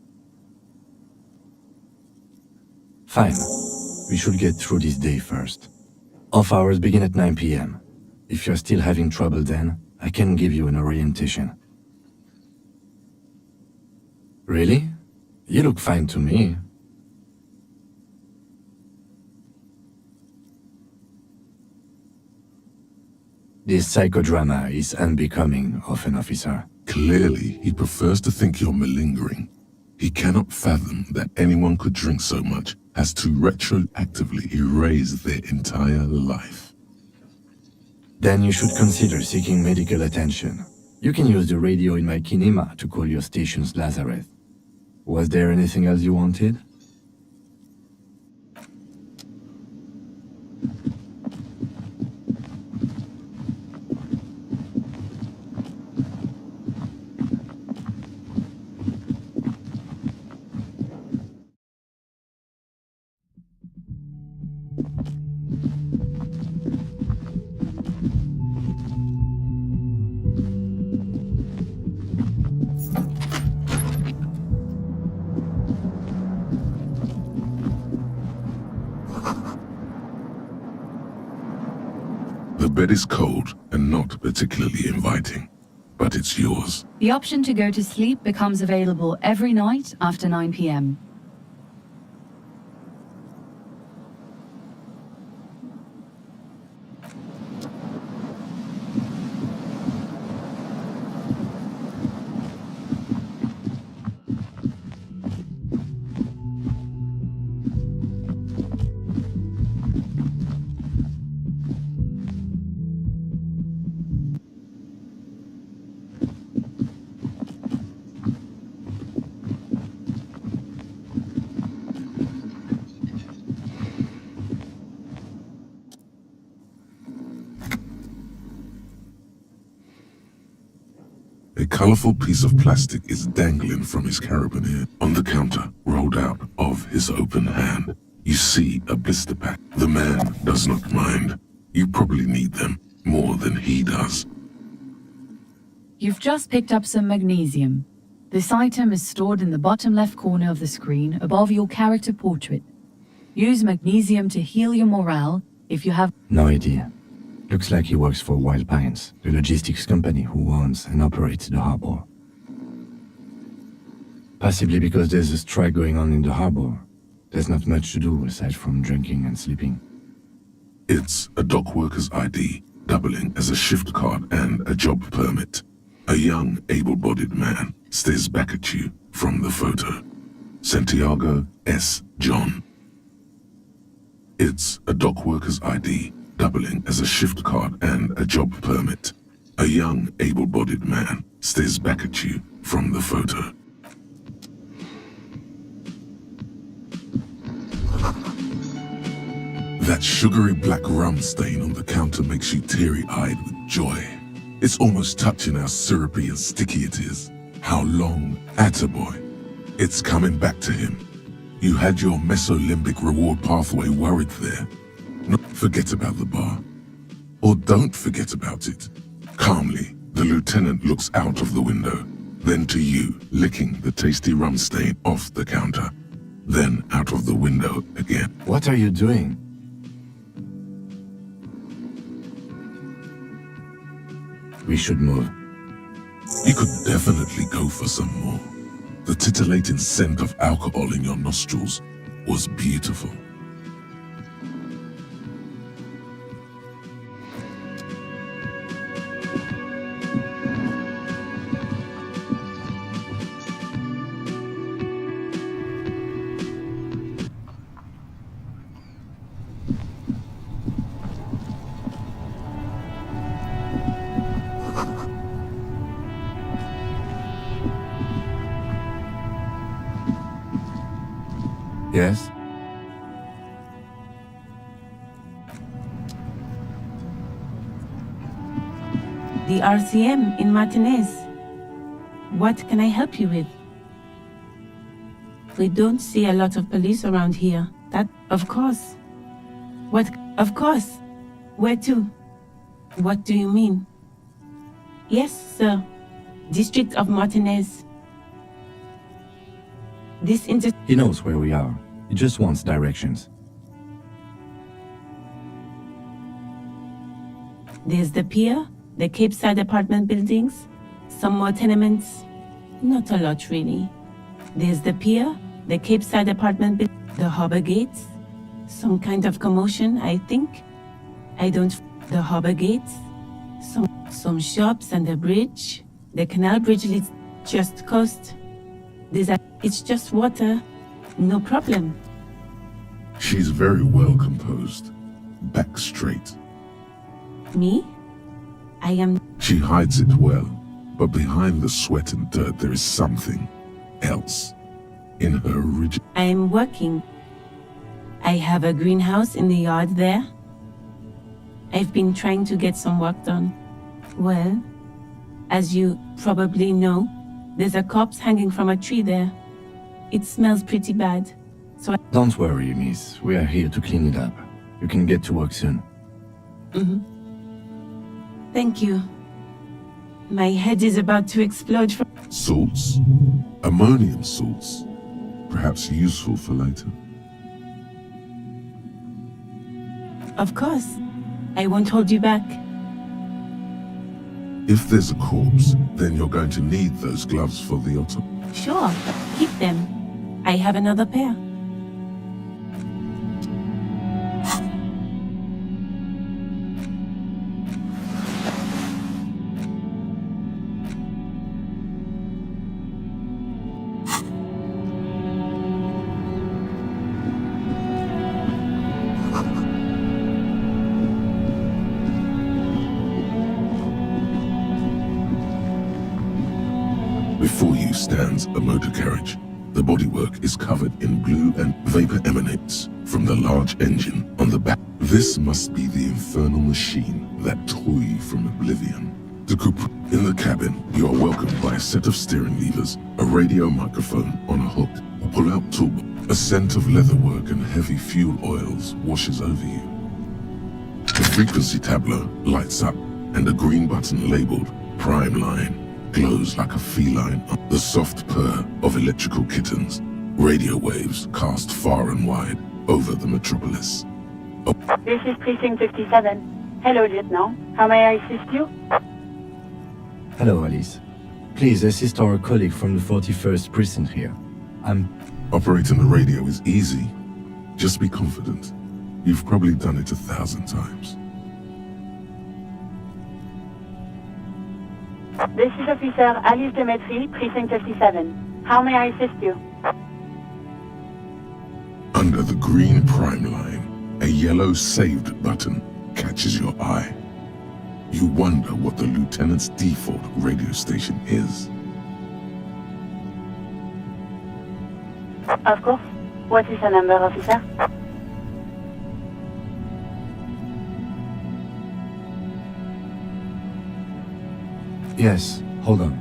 [SPEAKER 5] Fine. We should get through this day first. Off hours begin at 9 p.m. If you're still having trouble then, I can give you an orientation. Really? You look fine to me. This psychodrama is unbecoming of an officer.
[SPEAKER 3] Clearly, he prefers to think you're malingering. He cannot fathom that anyone could drink so much as to retroactively erase their entire life.
[SPEAKER 5] Then you should consider seeking medical attention. You can use the radio in my kinema to call your station's Lazareth. Was there anything else you wanted?
[SPEAKER 3] The bed is cold and not particularly inviting, but it's yours.
[SPEAKER 7] The option to go to sleep becomes available every night after 9 p.m.
[SPEAKER 3] A colorful piece of plastic is dangling from his carabiner on the counter, rolled out of his open hand. You see a blister pack. The man does not mind. You probably need them more than he does.
[SPEAKER 7] You've just picked up some magnesium. This item is stored in the bottom left corner of the screen above your character portrait. Use magnesium to heal your morale if you have...
[SPEAKER 5] No idea. Looks like he works for Wild Pines, the logistics company who owns and operates the harbor. Possibly because there's a strike going on in the harbor. There's not much to do aside from drinking and sleeping.
[SPEAKER 3] It's a dock worker's ID, doubling as a shift card and a job permit. A young, able-bodied man stares back at you from the photo. Santiago S. John. It's a dock worker's ID, doubling as a shift card and a job permit. A young, able-bodied man stares back at you from the photo. That sugary black rum stain on the counter makes you teary-eyed with joy. It's almost touching how syrupy and sticky it is. How long? Attaboy. It's coming back to him. You had your mesolimbic reward pathway worried there. No, forget about the bar. Or don't forget about it. Calmly, the lieutenant looks out of the window, then to you, licking the tasty rum stain off the counter, then out of the window again.
[SPEAKER 5] What are you doing? We should move.
[SPEAKER 3] You could definitely go for some more. The titillating scent of alcohol in your nostrils was beautiful.
[SPEAKER 5] Yes?
[SPEAKER 8] The RCM in Martinez. What can I help you with? We don't see a lot of police around here. That, of course. What? Of course. Where to? What do you mean? Yes, sir. District of Martinez. This
[SPEAKER 5] He knows where we are. He just wants directions.
[SPEAKER 8] There's the pier, the Cape Side apartment buildings, some more tenements. Not a lot, really. There's the pier, the Cape Side apartment the harbor gates. Some kind of commotion, I think. The harbor gates. Some shops and a bridge. The canal bridge leads just coast. It's just water. No problem.
[SPEAKER 3] She's very well composed. Back straight.
[SPEAKER 8] Me? I am...
[SPEAKER 3] She hides it well, but behind the sweat and dirt there is something else. In her original...
[SPEAKER 8] I am working. I have a greenhouse in the yard there. I've been trying to get some work done. Well, as you probably know, there's a corpse hanging from a tree there. It smells pretty bad. So
[SPEAKER 5] Don't worry, miss. We are here to clean it up. You can get to work soon.
[SPEAKER 8] Thank you. My head is about to explode from...
[SPEAKER 3] Salts? Ammonium salts? Perhaps useful for later.
[SPEAKER 8] Of course. I won't hold you back.
[SPEAKER 3] If there's a corpse, then you're going to need those gloves for the autopsy.
[SPEAKER 8] Sure, keep them. I have another pair.
[SPEAKER 3] Before you stands a motor carriage. The bodywork is covered in blue and vapor emanates from the large engine on the back. This must be the infernal machine that tore you from oblivion. The coupe. In the cabin, you are welcomed by a set of steering levers, a radio microphone on a hook, a pull-out tool. A scent of leatherwork and heavy fuel oils washes over you. The frequency tableau lights up, and a green button labeled Prime Line glows like a feline. The soft purr of electrical kittens, radio waves cast far and wide over the metropolis.
[SPEAKER 9] This is Precinct 57. Hello, Lieutenant. How may I assist you?
[SPEAKER 5] Hello, Alice. Please assist our colleague from the 41st precinct here.
[SPEAKER 3] Operating the radio is easy. Just be confident. You've probably done it 1,000 times.
[SPEAKER 9] This is Officer Alice Demetri, Precinct 57. How may I assist you?
[SPEAKER 3] Under the green Prime Line, a yellow saved button catches your eye. You wonder what the lieutenant's default radio station is.
[SPEAKER 9] Of course. What is the number, officer?
[SPEAKER 5] Yes, hold on.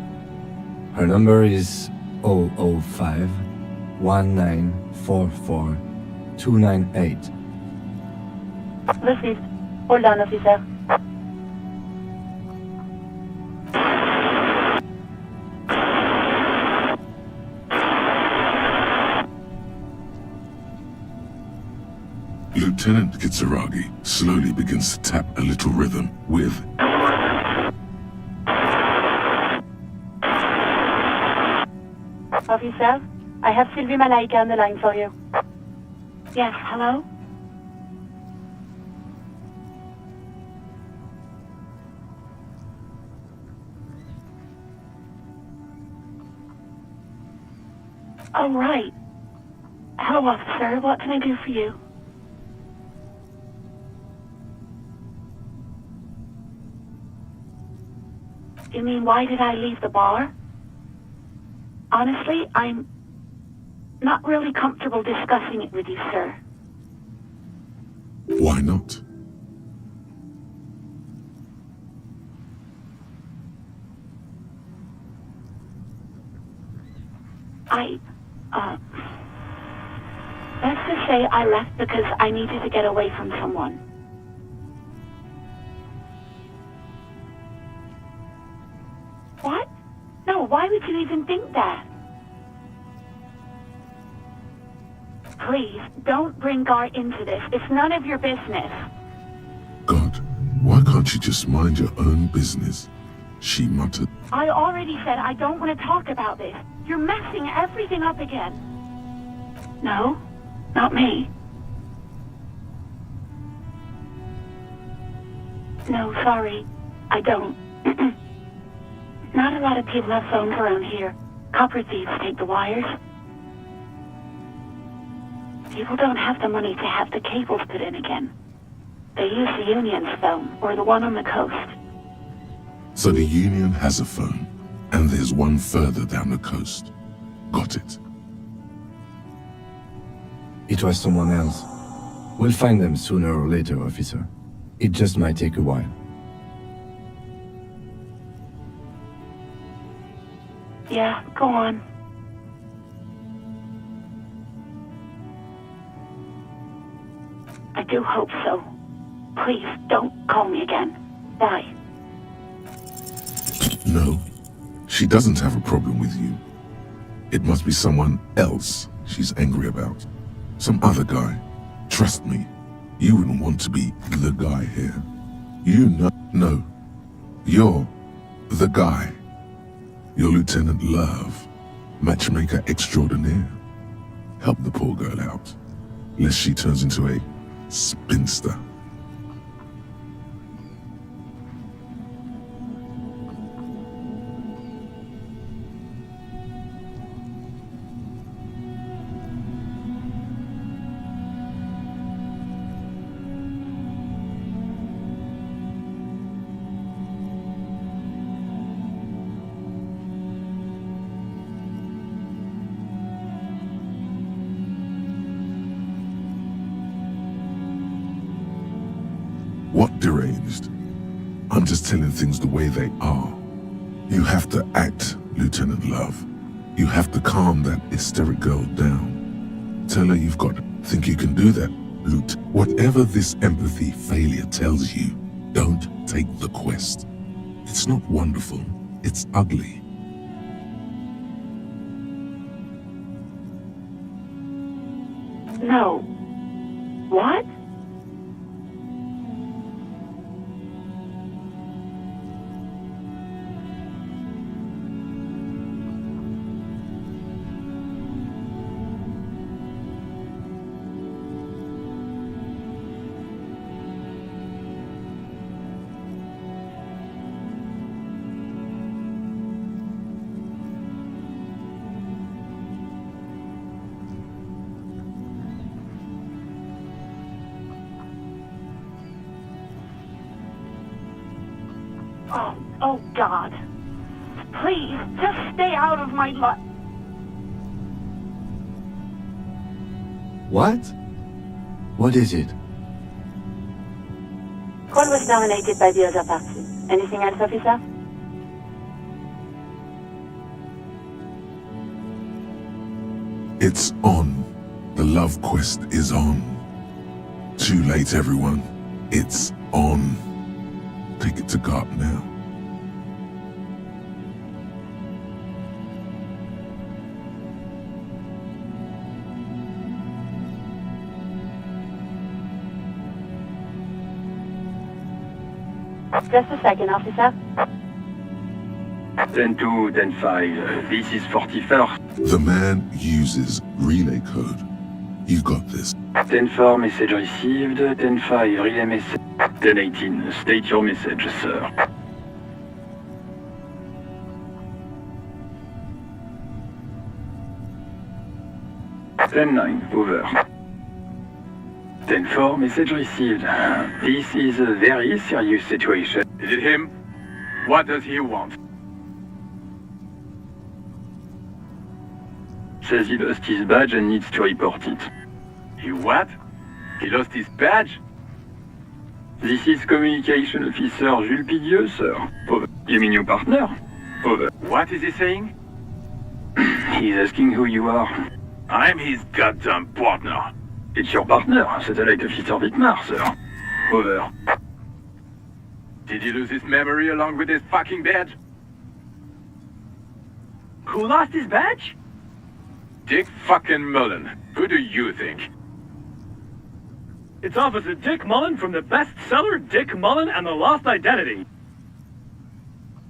[SPEAKER 5] Her number is 005 1944 298.
[SPEAKER 9] Received. Hold on, officer.
[SPEAKER 3] Lieutenant Kitsuragi slowly begins to tap a little rhythm with
[SPEAKER 9] Officer, I have Sylvie Malaika on the line for you. Yes, hello? Oh, right. Hello, officer. What can I do for you? You mean, why did I leave the bar? Honestly, I'm not really comfortable discussing it with you, sir.
[SPEAKER 3] why not?
[SPEAKER 9] Let's just say I left because I needed to get away from someone. What? No, why would you even think that? Please, don't bring Gar into this. It's none of your business.
[SPEAKER 3] God, why can't you just mind your own business? She muttered.
[SPEAKER 9] I already said I don't want to talk about this. You're messing everything up again. No, not me. No, sorry. I don't. Not a lot of people have phones around here. Copper thieves take the wires. People don't have the money to have the cables put in again. They use the Union's phone, or the one on the coast.
[SPEAKER 3] So the Union has a phone, and there's one further down the coast. Got it.
[SPEAKER 5] It was someone else. We'll find them sooner or later, officer. It just might take a while.
[SPEAKER 9] Yeah, go on. I do hope so. Please, don't call me again. Bye.
[SPEAKER 3] No, she doesn't have a problem with you. It must be someone else she's angry about. Some other guy. Trust me, you wouldn't want to be the guy here. You know, no, you're the guy. You're Lieutenant Love, matchmaker extraordinaire. Help the poor girl out, lest she turns into a spinster. What deranged? I'm just telling things the way they are. You have to act, Lieutenant Love. You have to calm that hysteric girl down. Tell her you've got it. Think you can do that, Lieutenant? Whatever this empathy failure tells you, don't take the quest. It's not wonderful. It's ugly.
[SPEAKER 9] No. What? Oh, God. Please, just stay out of my life.
[SPEAKER 5] What? What is it?
[SPEAKER 9] Call was terminated by the other party. Anything else, officer?
[SPEAKER 3] It's on. The love quest is on. Too late, everyone. It's on. Take it to God now.
[SPEAKER 9] Just a second, officer.
[SPEAKER 10] 10-2, 10-5. This is 41st.
[SPEAKER 3] The man uses relay code. You got this.
[SPEAKER 10] 10-4, message received. 10-5, relay message. 10-18, state your message, sir. Ten-9, over. 10-4, message received. This is a very serious situation.
[SPEAKER 11] Is it him? What does he want?
[SPEAKER 10] Says he lost his badge and needs to report it.
[SPEAKER 11] He what? He lost his badge?
[SPEAKER 10] This is Communication Officer Jules Pidieux, sir. Over. You mean your partner? Over.
[SPEAKER 11] What is he saying?
[SPEAKER 10] He's asking who you are.
[SPEAKER 11] I'm his goddamn partner.
[SPEAKER 10] It's your partner, Satellite Officer Vicmar, sir. Over.
[SPEAKER 11] Did he lose his memory along with his fucking badge?
[SPEAKER 12] Who lost his badge?
[SPEAKER 11] Dick fucking Mullen. Who do you think?
[SPEAKER 12] It's Officer Dick Mullen from the bestseller Dick Mullen and the Lost Identity.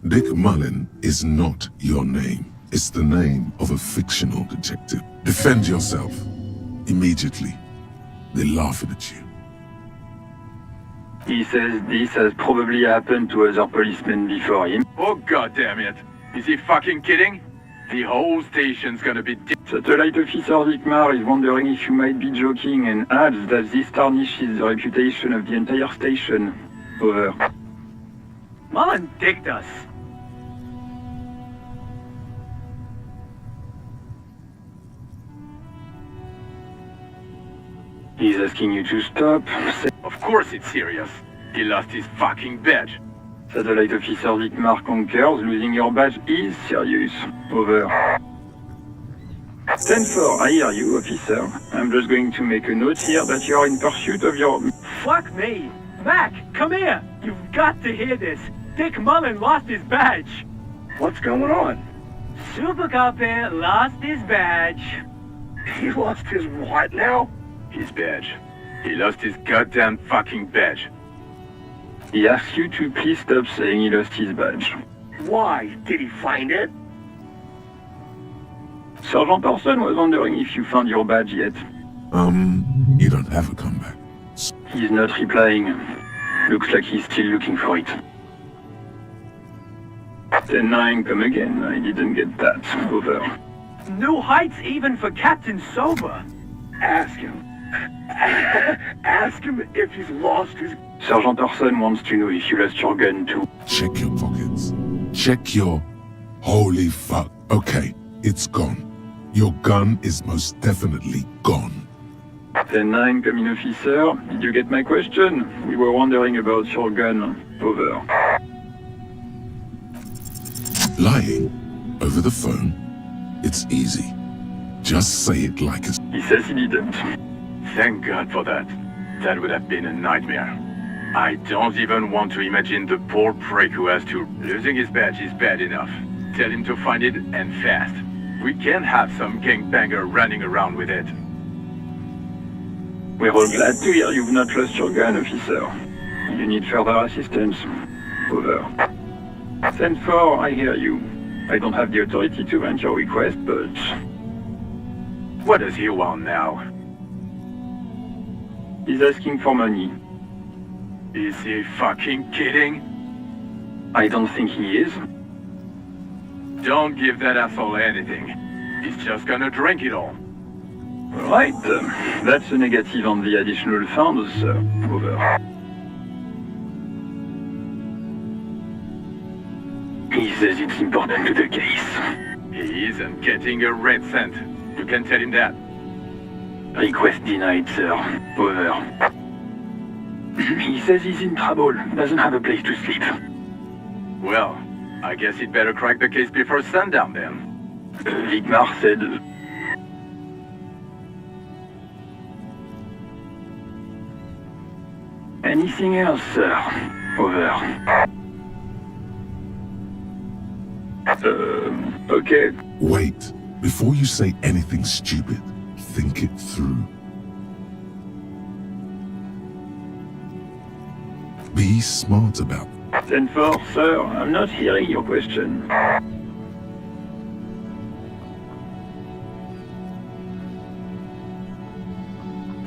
[SPEAKER 3] Dick Mullen is not your name. It's the name of a fictional detective. Defend yourself. Immediately. They're laughing at you.
[SPEAKER 10] He says this has probably happened to other policemen before him.
[SPEAKER 11] Oh goddamn it. Is he fucking kidding? The whole station's gonna be
[SPEAKER 10] Satellite Officer Vicmar is wondering if you might be joking and adds that this tarnishes the reputation of the entire station. Over.
[SPEAKER 12] Mullen dicked us.
[SPEAKER 10] He's asking you to stop.
[SPEAKER 11] Of course it's serious. He lost his fucking badge.
[SPEAKER 10] Satellite Officer Vicmar concurs. Losing your badge is serious. Over. 10-4, I hear you, officer. I'm just going to make a note here that you are in pursuit of your...
[SPEAKER 12] Fuck me. Mac, come here. You've got to hear this. Dick Mullen lost his badge.
[SPEAKER 11] What's going on?
[SPEAKER 12] Super Cop here lost his badge.
[SPEAKER 11] He lost his what now? His badge. He lost his goddamn fucking badge.
[SPEAKER 10] He asks you to please stop saying he lost his badge.
[SPEAKER 11] Why? Did he find it?
[SPEAKER 10] Sergeant Parson was wondering if you found your badge yet.
[SPEAKER 3] You don't have a comeback.
[SPEAKER 10] He's not replying. Looks like he's still looking for it. 10-9, come again. I didn't get that. Over.
[SPEAKER 12] New heights even for Captain Sober.
[SPEAKER 11] Ask him. Ask him if he's lost his...
[SPEAKER 10] Sergeant Parson wants to know if you lost your gun too.
[SPEAKER 3] Check your pockets. Check your... Holy fuck. Okay, it's gone. Your gun is most definitely gone.
[SPEAKER 10] 10-9, come in, officer. Did you get my question? We were wondering about your gun. Over.
[SPEAKER 3] Lying over the phone, it's easy. Just say it like it's...
[SPEAKER 10] He says he didn't.
[SPEAKER 11] Thank God for that. That would have been a nightmare. I don't even want to imagine the poor prick who has to... Losing his badge is bad enough. Tell him to find it, and fast. We can't have some gangbanger running around with it.
[SPEAKER 10] We're all glad to hear you've not lost your gun, officer. You need further assistance. Over. 10-4, I hear you. I don't have the authority to grant your request, but...
[SPEAKER 11] What does he want now?
[SPEAKER 10] He's asking for money.
[SPEAKER 11] Is he fucking kidding?
[SPEAKER 10] I don't think he is.
[SPEAKER 11] Don't give that asshole anything. He's just gonna drink it all.
[SPEAKER 10] Right, that's a negative on the additional funds, sir. Over. He says it's important to the case.
[SPEAKER 11] He isn't getting a red cent. You can tell him that.
[SPEAKER 10] Request denied, sir. Over. He says he's in trouble, doesn't have a place to sleep.
[SPEAKER 11] Well, I guess he'd better crack the case before sundown then.
[SPEAKER 10] Vicmar said... Anything else, sir? Over. Okay.
[SPEAKER 3] Wait. Before you say anything stupid, think it through. Be smart about it.
[SPEAKER 10] 10-4, sir, I'm not hearing your question.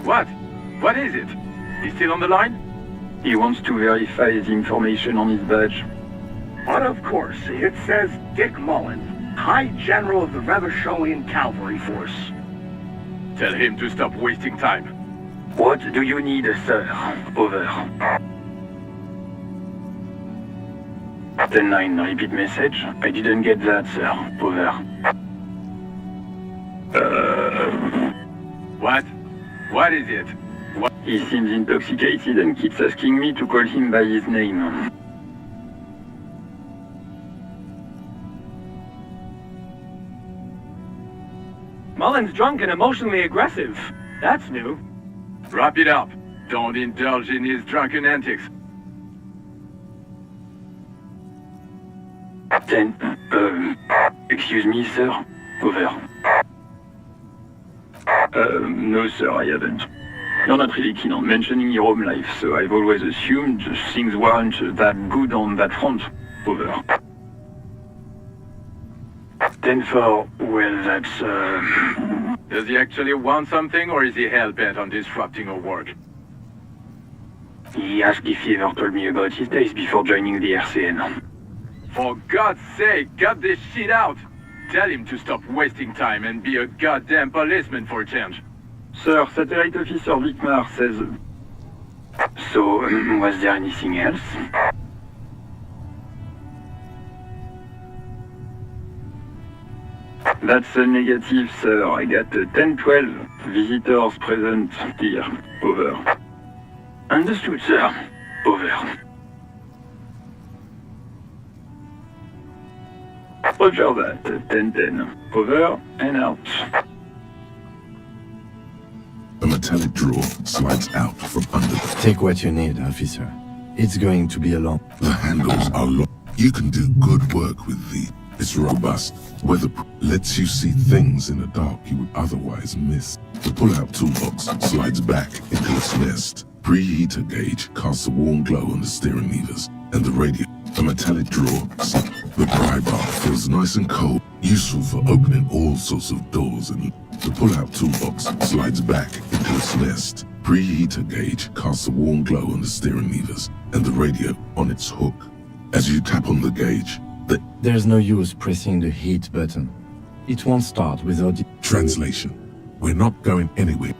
[SPEAKER 11] What? What is it? He's still on the line?
[SPEAKER 10] He wants to verify the information on his badge.
[SPEAKER 12] But of course, it says Dick Mullen, High General of the Revacholian Cavalry Force.
[SPEAKER 11] Tell him to stop wasting time.
[SPEAKER 10] What do you need, sir? Over. 10-9, repeat message. I didn't get that, sir. Over.
[SPEAKER 11] What? What is it? What?
[SPEAKER 10] He seems intoxicated and keeps asking me to call him by his name.
[SPEAKER 12] Mullen's drunk and emotionally aggressive. That's new.
[SPEAKER 11] Wrap it up. Don't indulge in his drunken antics.
[SPEAKER 10] 10. Excuse me, sir. Over. No, sir, I haven't. You're not really keen on mentioning your home life, so I've always assumed things weren't that good on that front. Over. 10-4, well, that's,
[SPEAKER 11] Does he actually want something, or is he hell-bent on disrupting our work?
[SPEAKER 10] He asked if he ever told me about his days before joining the RCN.
[SPEAKER 11] For God's sake, cut this shit out! Tell him to stop wasting time and be a goddamn policeman for a change.
[SPEAKER 10] Sir, Satellite Officer Vicmar says... So, was there anything else? That's a negative, sir. I got 10-12 visitors present here. Over. Understood, sir. Over. Roger that. 10-10. Over and out.
[SPEAKER 3] A metallic drawer slides out from under the...
[SPEAKER 5] Take what you need, officer. It's going to be a long...
[SPEAKER 3] The handles are locked. You can do good work with the... It's robust. Weatherproof. Lets you see things in the dark you would otherwise miss. The pull-out toolbox slides back into its nest. Preheater gauge casts a warm glow on the steering levers. And the radio. A metallic drawer. The pry bar feels nice and cold. Useful for opening all sorts of doors and... The pull-out toolbox slides back into its nest. Preheater gauge casts a warm glow on the steering levers. And the radio on its hook. As you tap on the gauge,
[SPEAKER 5] There's no use pressing the heat button. It won't start without...
[SPEAKER 3] Translation. We're not going anywhere.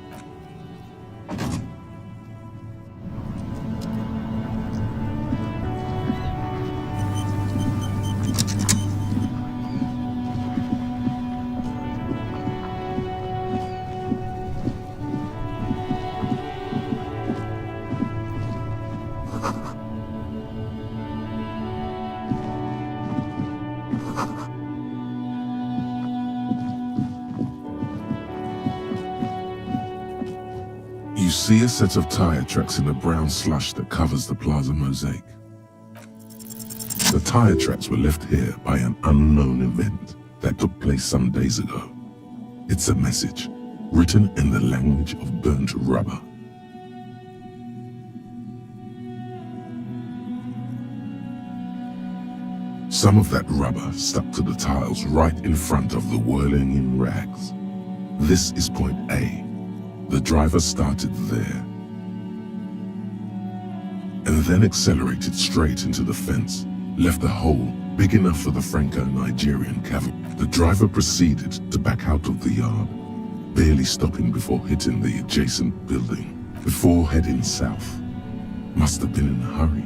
[SPEAKER 3] You see a set of tire tracks in the brown slush that covers the plaza mosaic. The tire tracks were left here by an unknown event that took place some days ago. It's a message, written in the language of burnt rubber. Some of that rubber stuck to the tiles right in front of the whirling in rags. This is point A. The driver started there, and then accelerated straight into the fence, left a hole big enough for the Franco-Nigerian cavalry. The driver proceeded to back out of the yard, barely stopping before hitting the adjacent building, before heading south. Must have been in a hurry.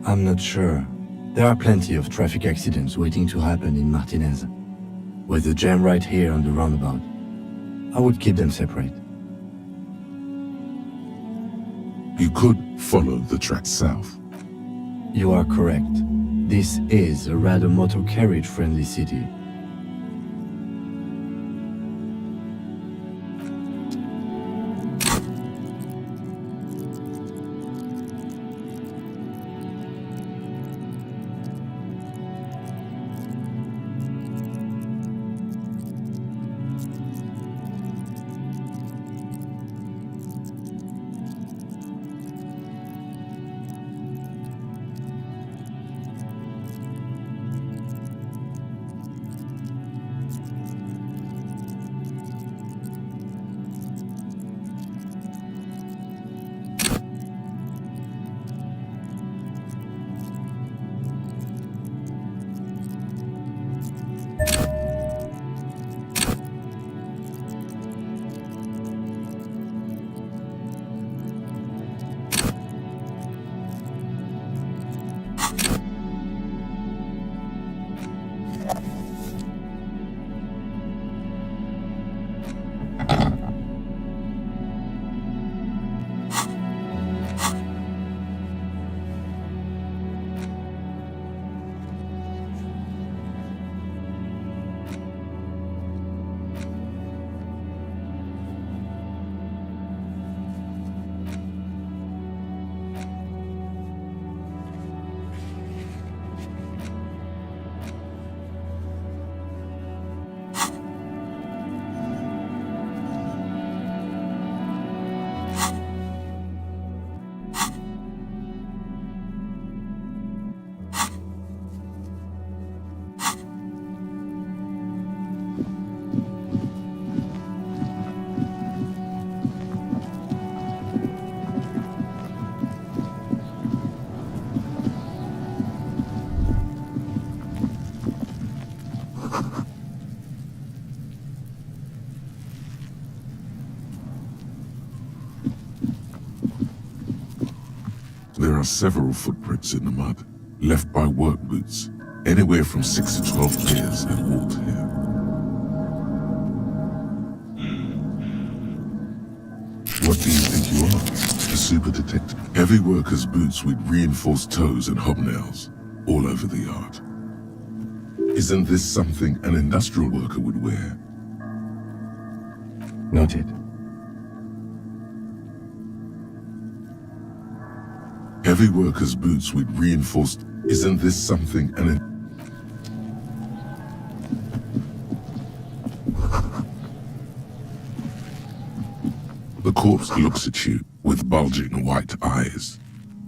[SPEAKER 5] I'm not sure. There are plenty of traffic accidents waiting to happen in Martinez. With the jam right here on the roundabout, I would keep them separate.
[SPEAKER 3] You could follow the track south.
[SPEAKER 5] You are correct. This is a rather motor carriage-friendly city.
[SPEAKER 3] found several footprints in the mud, left by work boots. Anywhere from 6 to 12 pairs had walked here. What do you think you are? A super detective? Heavy worker's boots with reinforced toes and hobnails all over the yard. Isn't this something an industrial worker would wear?
[SPEAKER 5] Noted.
[SPEAKER 3] Heavy worker's boots with reinforced... Isn't this something an... The corpse looks at you with bulging white eyes.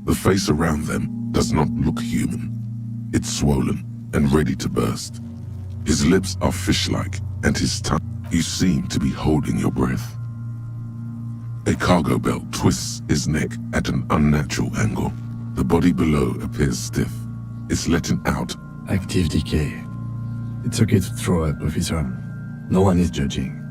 [SPEAKER 3] The face around them does not look human. It's swollen and ready to burst. His lips are fish-like, and his tongue... You seem to be holding your breath. A cargo belt twists his neck at an unnatural angle. The body below appears stiff. It's letting out...
[SPEAKER 5] Active decay. It's okay to throw up, officer. No one is judging.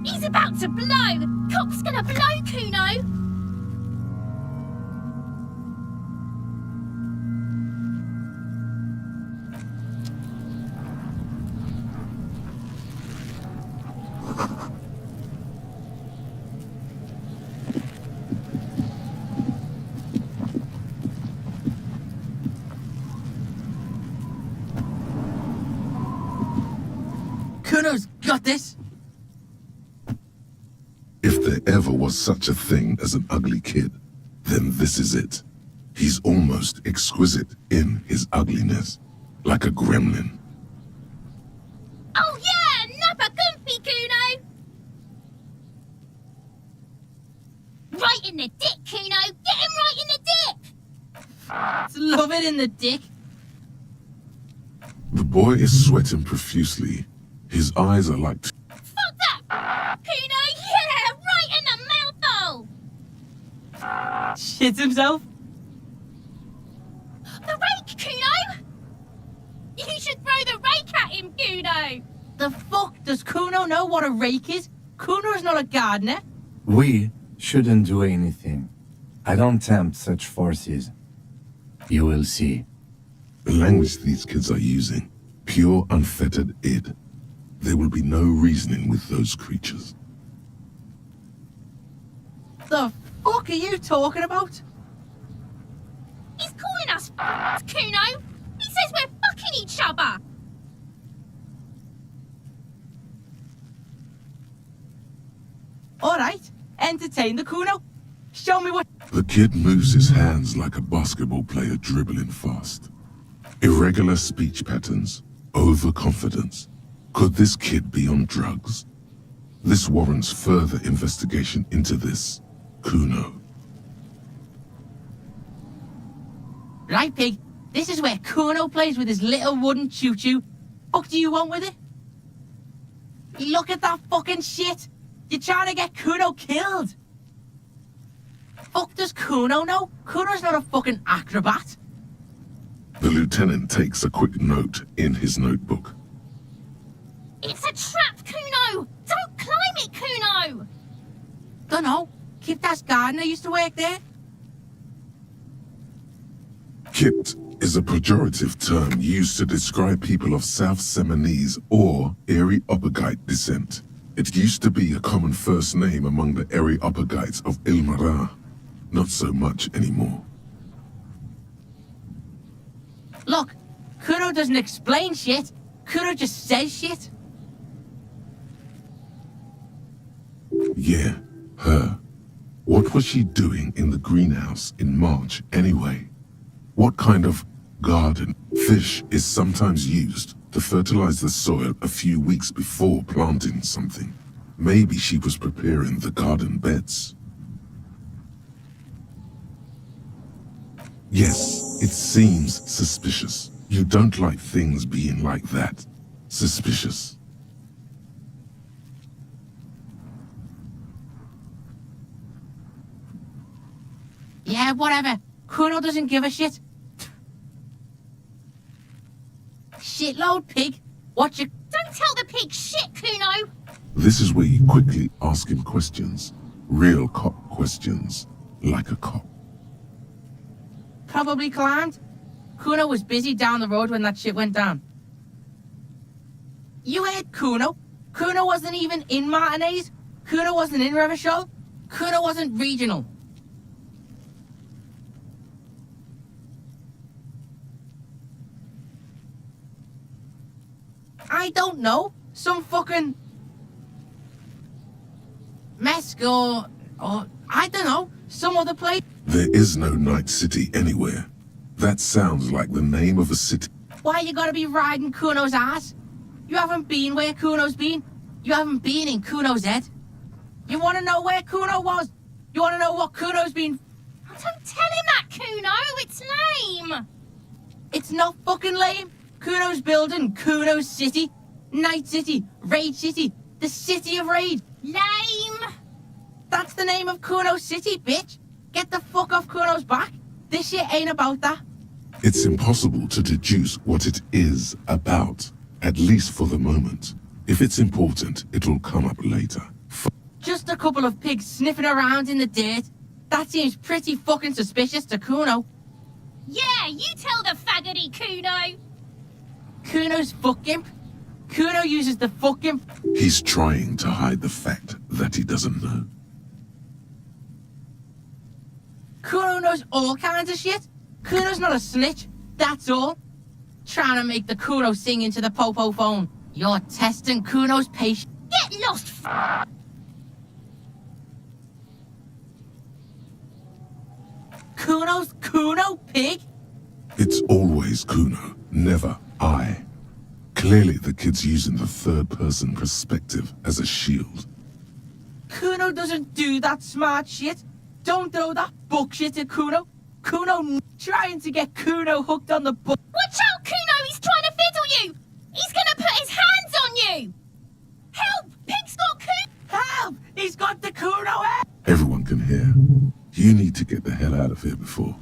[SPEAKER 13] He's about to blow! Cop's gonna blow, Kuno!
[SPEAKER 14] Kuno's got this.
[SPEAKER 3] If there ever was such a thing as an ugly kid, then this is it. He's almost exquisite in his ugliness, like a gremlin.
[SPEAKER 13] Oh yeah, nappa gumpy, Kuno! Right in the dick, Kuno! Get him right in the dick!
[SPEAKER 14] Love it in the dick.
[SPEAKER 3] The boy is sweating profusely. His eyes are like...
[SPEAKER 13] Fuck that! Kuno, yeah! Right in the mouthhole!
[SPEAKER 14] Shits himself.
[SPEAKER 13] The rake, Kuno! You should throw the rake at him, Kuno!
[SPEAKER 14] The fuck? Does Kuno know what a rake is? Kuno's not a gardener.
[SPEAKER 5] We shouldn't do anything. I don't tempt such forces. You will see.
[SPEAKER 3] The language these kids are using, pure unfettered id. There will be no reasoning with those creatures.
[SPEAKER 14] The fuck are you talking about?
[SPEAKER 13] He's calling us Kuno! He says we're fucking each other!
[SPEAKER 14] Alright, entertain the Kuno. Show me what...
[SPEAKER 3] The kid moves his hands like a basketball player dribbling fast. Irregular speech patterns, overconfidence. Could this kid be on drugs? This warrants further investigation into this Kuno.
[SPEAKER 14] Right, pig. This is where Kuno plays with his little wooden choo-choo. Fuck do you want with it? Look at that fucking shit. You're trying to get Kuno killed. Fuck does Kuno know? Kuno's not a fucking acrobat.
[SPEAKER 3] The lieutenant takes a quick note in his notebook.
[SPEAKER 13] It's a trap, Kuno! Don't climb it, Kuno!
[SPEAKER 14] Dunno. Kiptas gardener used to work there.
[SPEAKER 3] Kipt is a pejorative term used to describe people of South Seminese or Erie-Uppergite descent. It used to be a common first name among the Erie-Uppergites of Ilmarin. Not so much anymore.
[SPEAKER 14] Look, Kuno doesn't explain shit. Kuno just says shit.
[SPEAKER 3] Yeah, her. What was she doing in the greenhouse in March anyway? What kind of garden? Fish is sometimes used to fertilize the soil a few weeks before planting something. Maybe she was preparing the garden beds. Yes, it seems suspicious. You don't like things being like that. Suspicious.
[SPEAKER 14] Yeah, whatever. Kuno doesn't give a shit. Shitload, pig. What you...
[SPEAKER 13] Don't tell the pig shit, Kuno!
[SPEAKER 3] This is where you quickly ask him questions. Real cop questions. Like a cop.
[SPEAKER 14] Probably climbed. Kuno was busy down the road when that shit went down. You heard Kuno. Kuno wasn't even in Martinez. Kuno wasn't in Revachol. Kuno wasn't regional. I don't know. Some fucking... Mesk or I don't know. Some other place.
[SPEAKER 3] There is no Night City anywhere. That sounds like the name of a city.
[SPEAKER 14] Why you gotta be riding Kuno's ass? You haven't been where Kuno's been. You haven't been in Kuno's head. You wanna know where Kuno was? You wanna know what Kuno's been...
[SPEAKER 13] Oh, don't tell him that, Kuno! It's lame!
[SPEAKER 14] It's not fucking lame. Kuno's building Kuno's City. Night City. Raid City. The City of Raid.
[SPEAKER 13] Lame!
[SPEAKER 14] That's the name of Kuno's City, bitch. Get the fuck off Kuno's back. This shit ain't about that.
[SPEAKER 3] It's impossible to deduce what it is about, at least for the moment. If it's important, it will come up later.
[SPEAKER 14] Just a couple of pigs sniffing around in the dirt. That seems pretty fucking suspicious to Kuno.
[SPEAKER 13] Yeah, you tell the faggoty, Kuno!
[SPEAKER 14] Kuno's fuck imp. Kuno uses the fuck imp.
[SPEAKER 3] He's trying to hide the fact that he doesn't know.
[SPEAKER 14] Kuno knows all kinds of shit. Kuno's not a snitch, that's all. Trying to make the Kuno sing into the popo phone. You're testing Kuno's patience.
[SPEAKER 13] Get lost,
[SPEAKER 14] Kuno's Kuno, pig?
[SPEAKER 3] It's always Kuno, never I. Clearly the kid's using the third-person perspective as a shield.
[SPEAKER 14] Kuno doesn't do that smart shit. Don't throw that bullshit at Kuno. Kuno trying to get Kuno hooked on the book.
[SPEAKER 13] Watch out, Kuno! He's trying to fiddle you! He's gonna put his hands on you! Help! Pig's got Kuno!
[SPEAKER 14] Help! He's got the Kuno head!
[SPEAKER 3] Everyone can hear. You need to get the hell out of here before.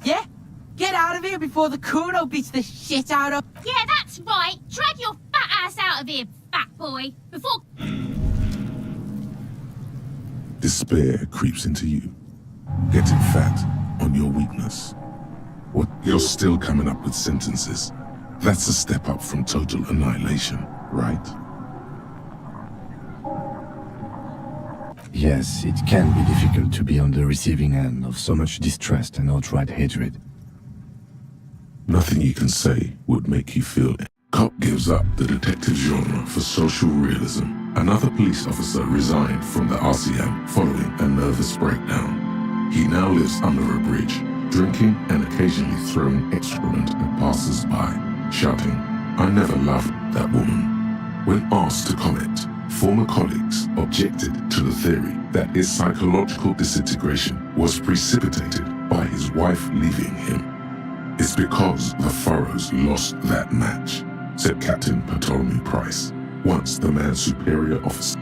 [SPEAKER 14] Yeah? Get out of here before the Kuno beats the shit out of...
[SPEAKER 13] Yeah, that's right! Drag your fat ass out of here, fat boy! Before...
[SPEAKER 3] Despair creeps into you. Getting fat on your weakness. What? You're still coming up with sentences. That's a step up from total annihilation, right?
[SPEAKER 5] Yes, it can be difficult to be on the receiving end of so much distrust and outright hatred.
[SPEAKER 3] Nothing you can say would make you feel it. Cop gives up the detective genre for social realism. Another police officer resigned from the RCM following a nervous breakdown. He now lives under a bridge, drinking and occasionally throwing excrement at passers-by, shouting, "I never loved that woman." When asked to comment, former colleagues objected to the theory that his psychological disintegration was precipitated by his wife leaving him. "It's because the Furrows lost that match," said Captain Ptolemy Price, once the man's superior officer.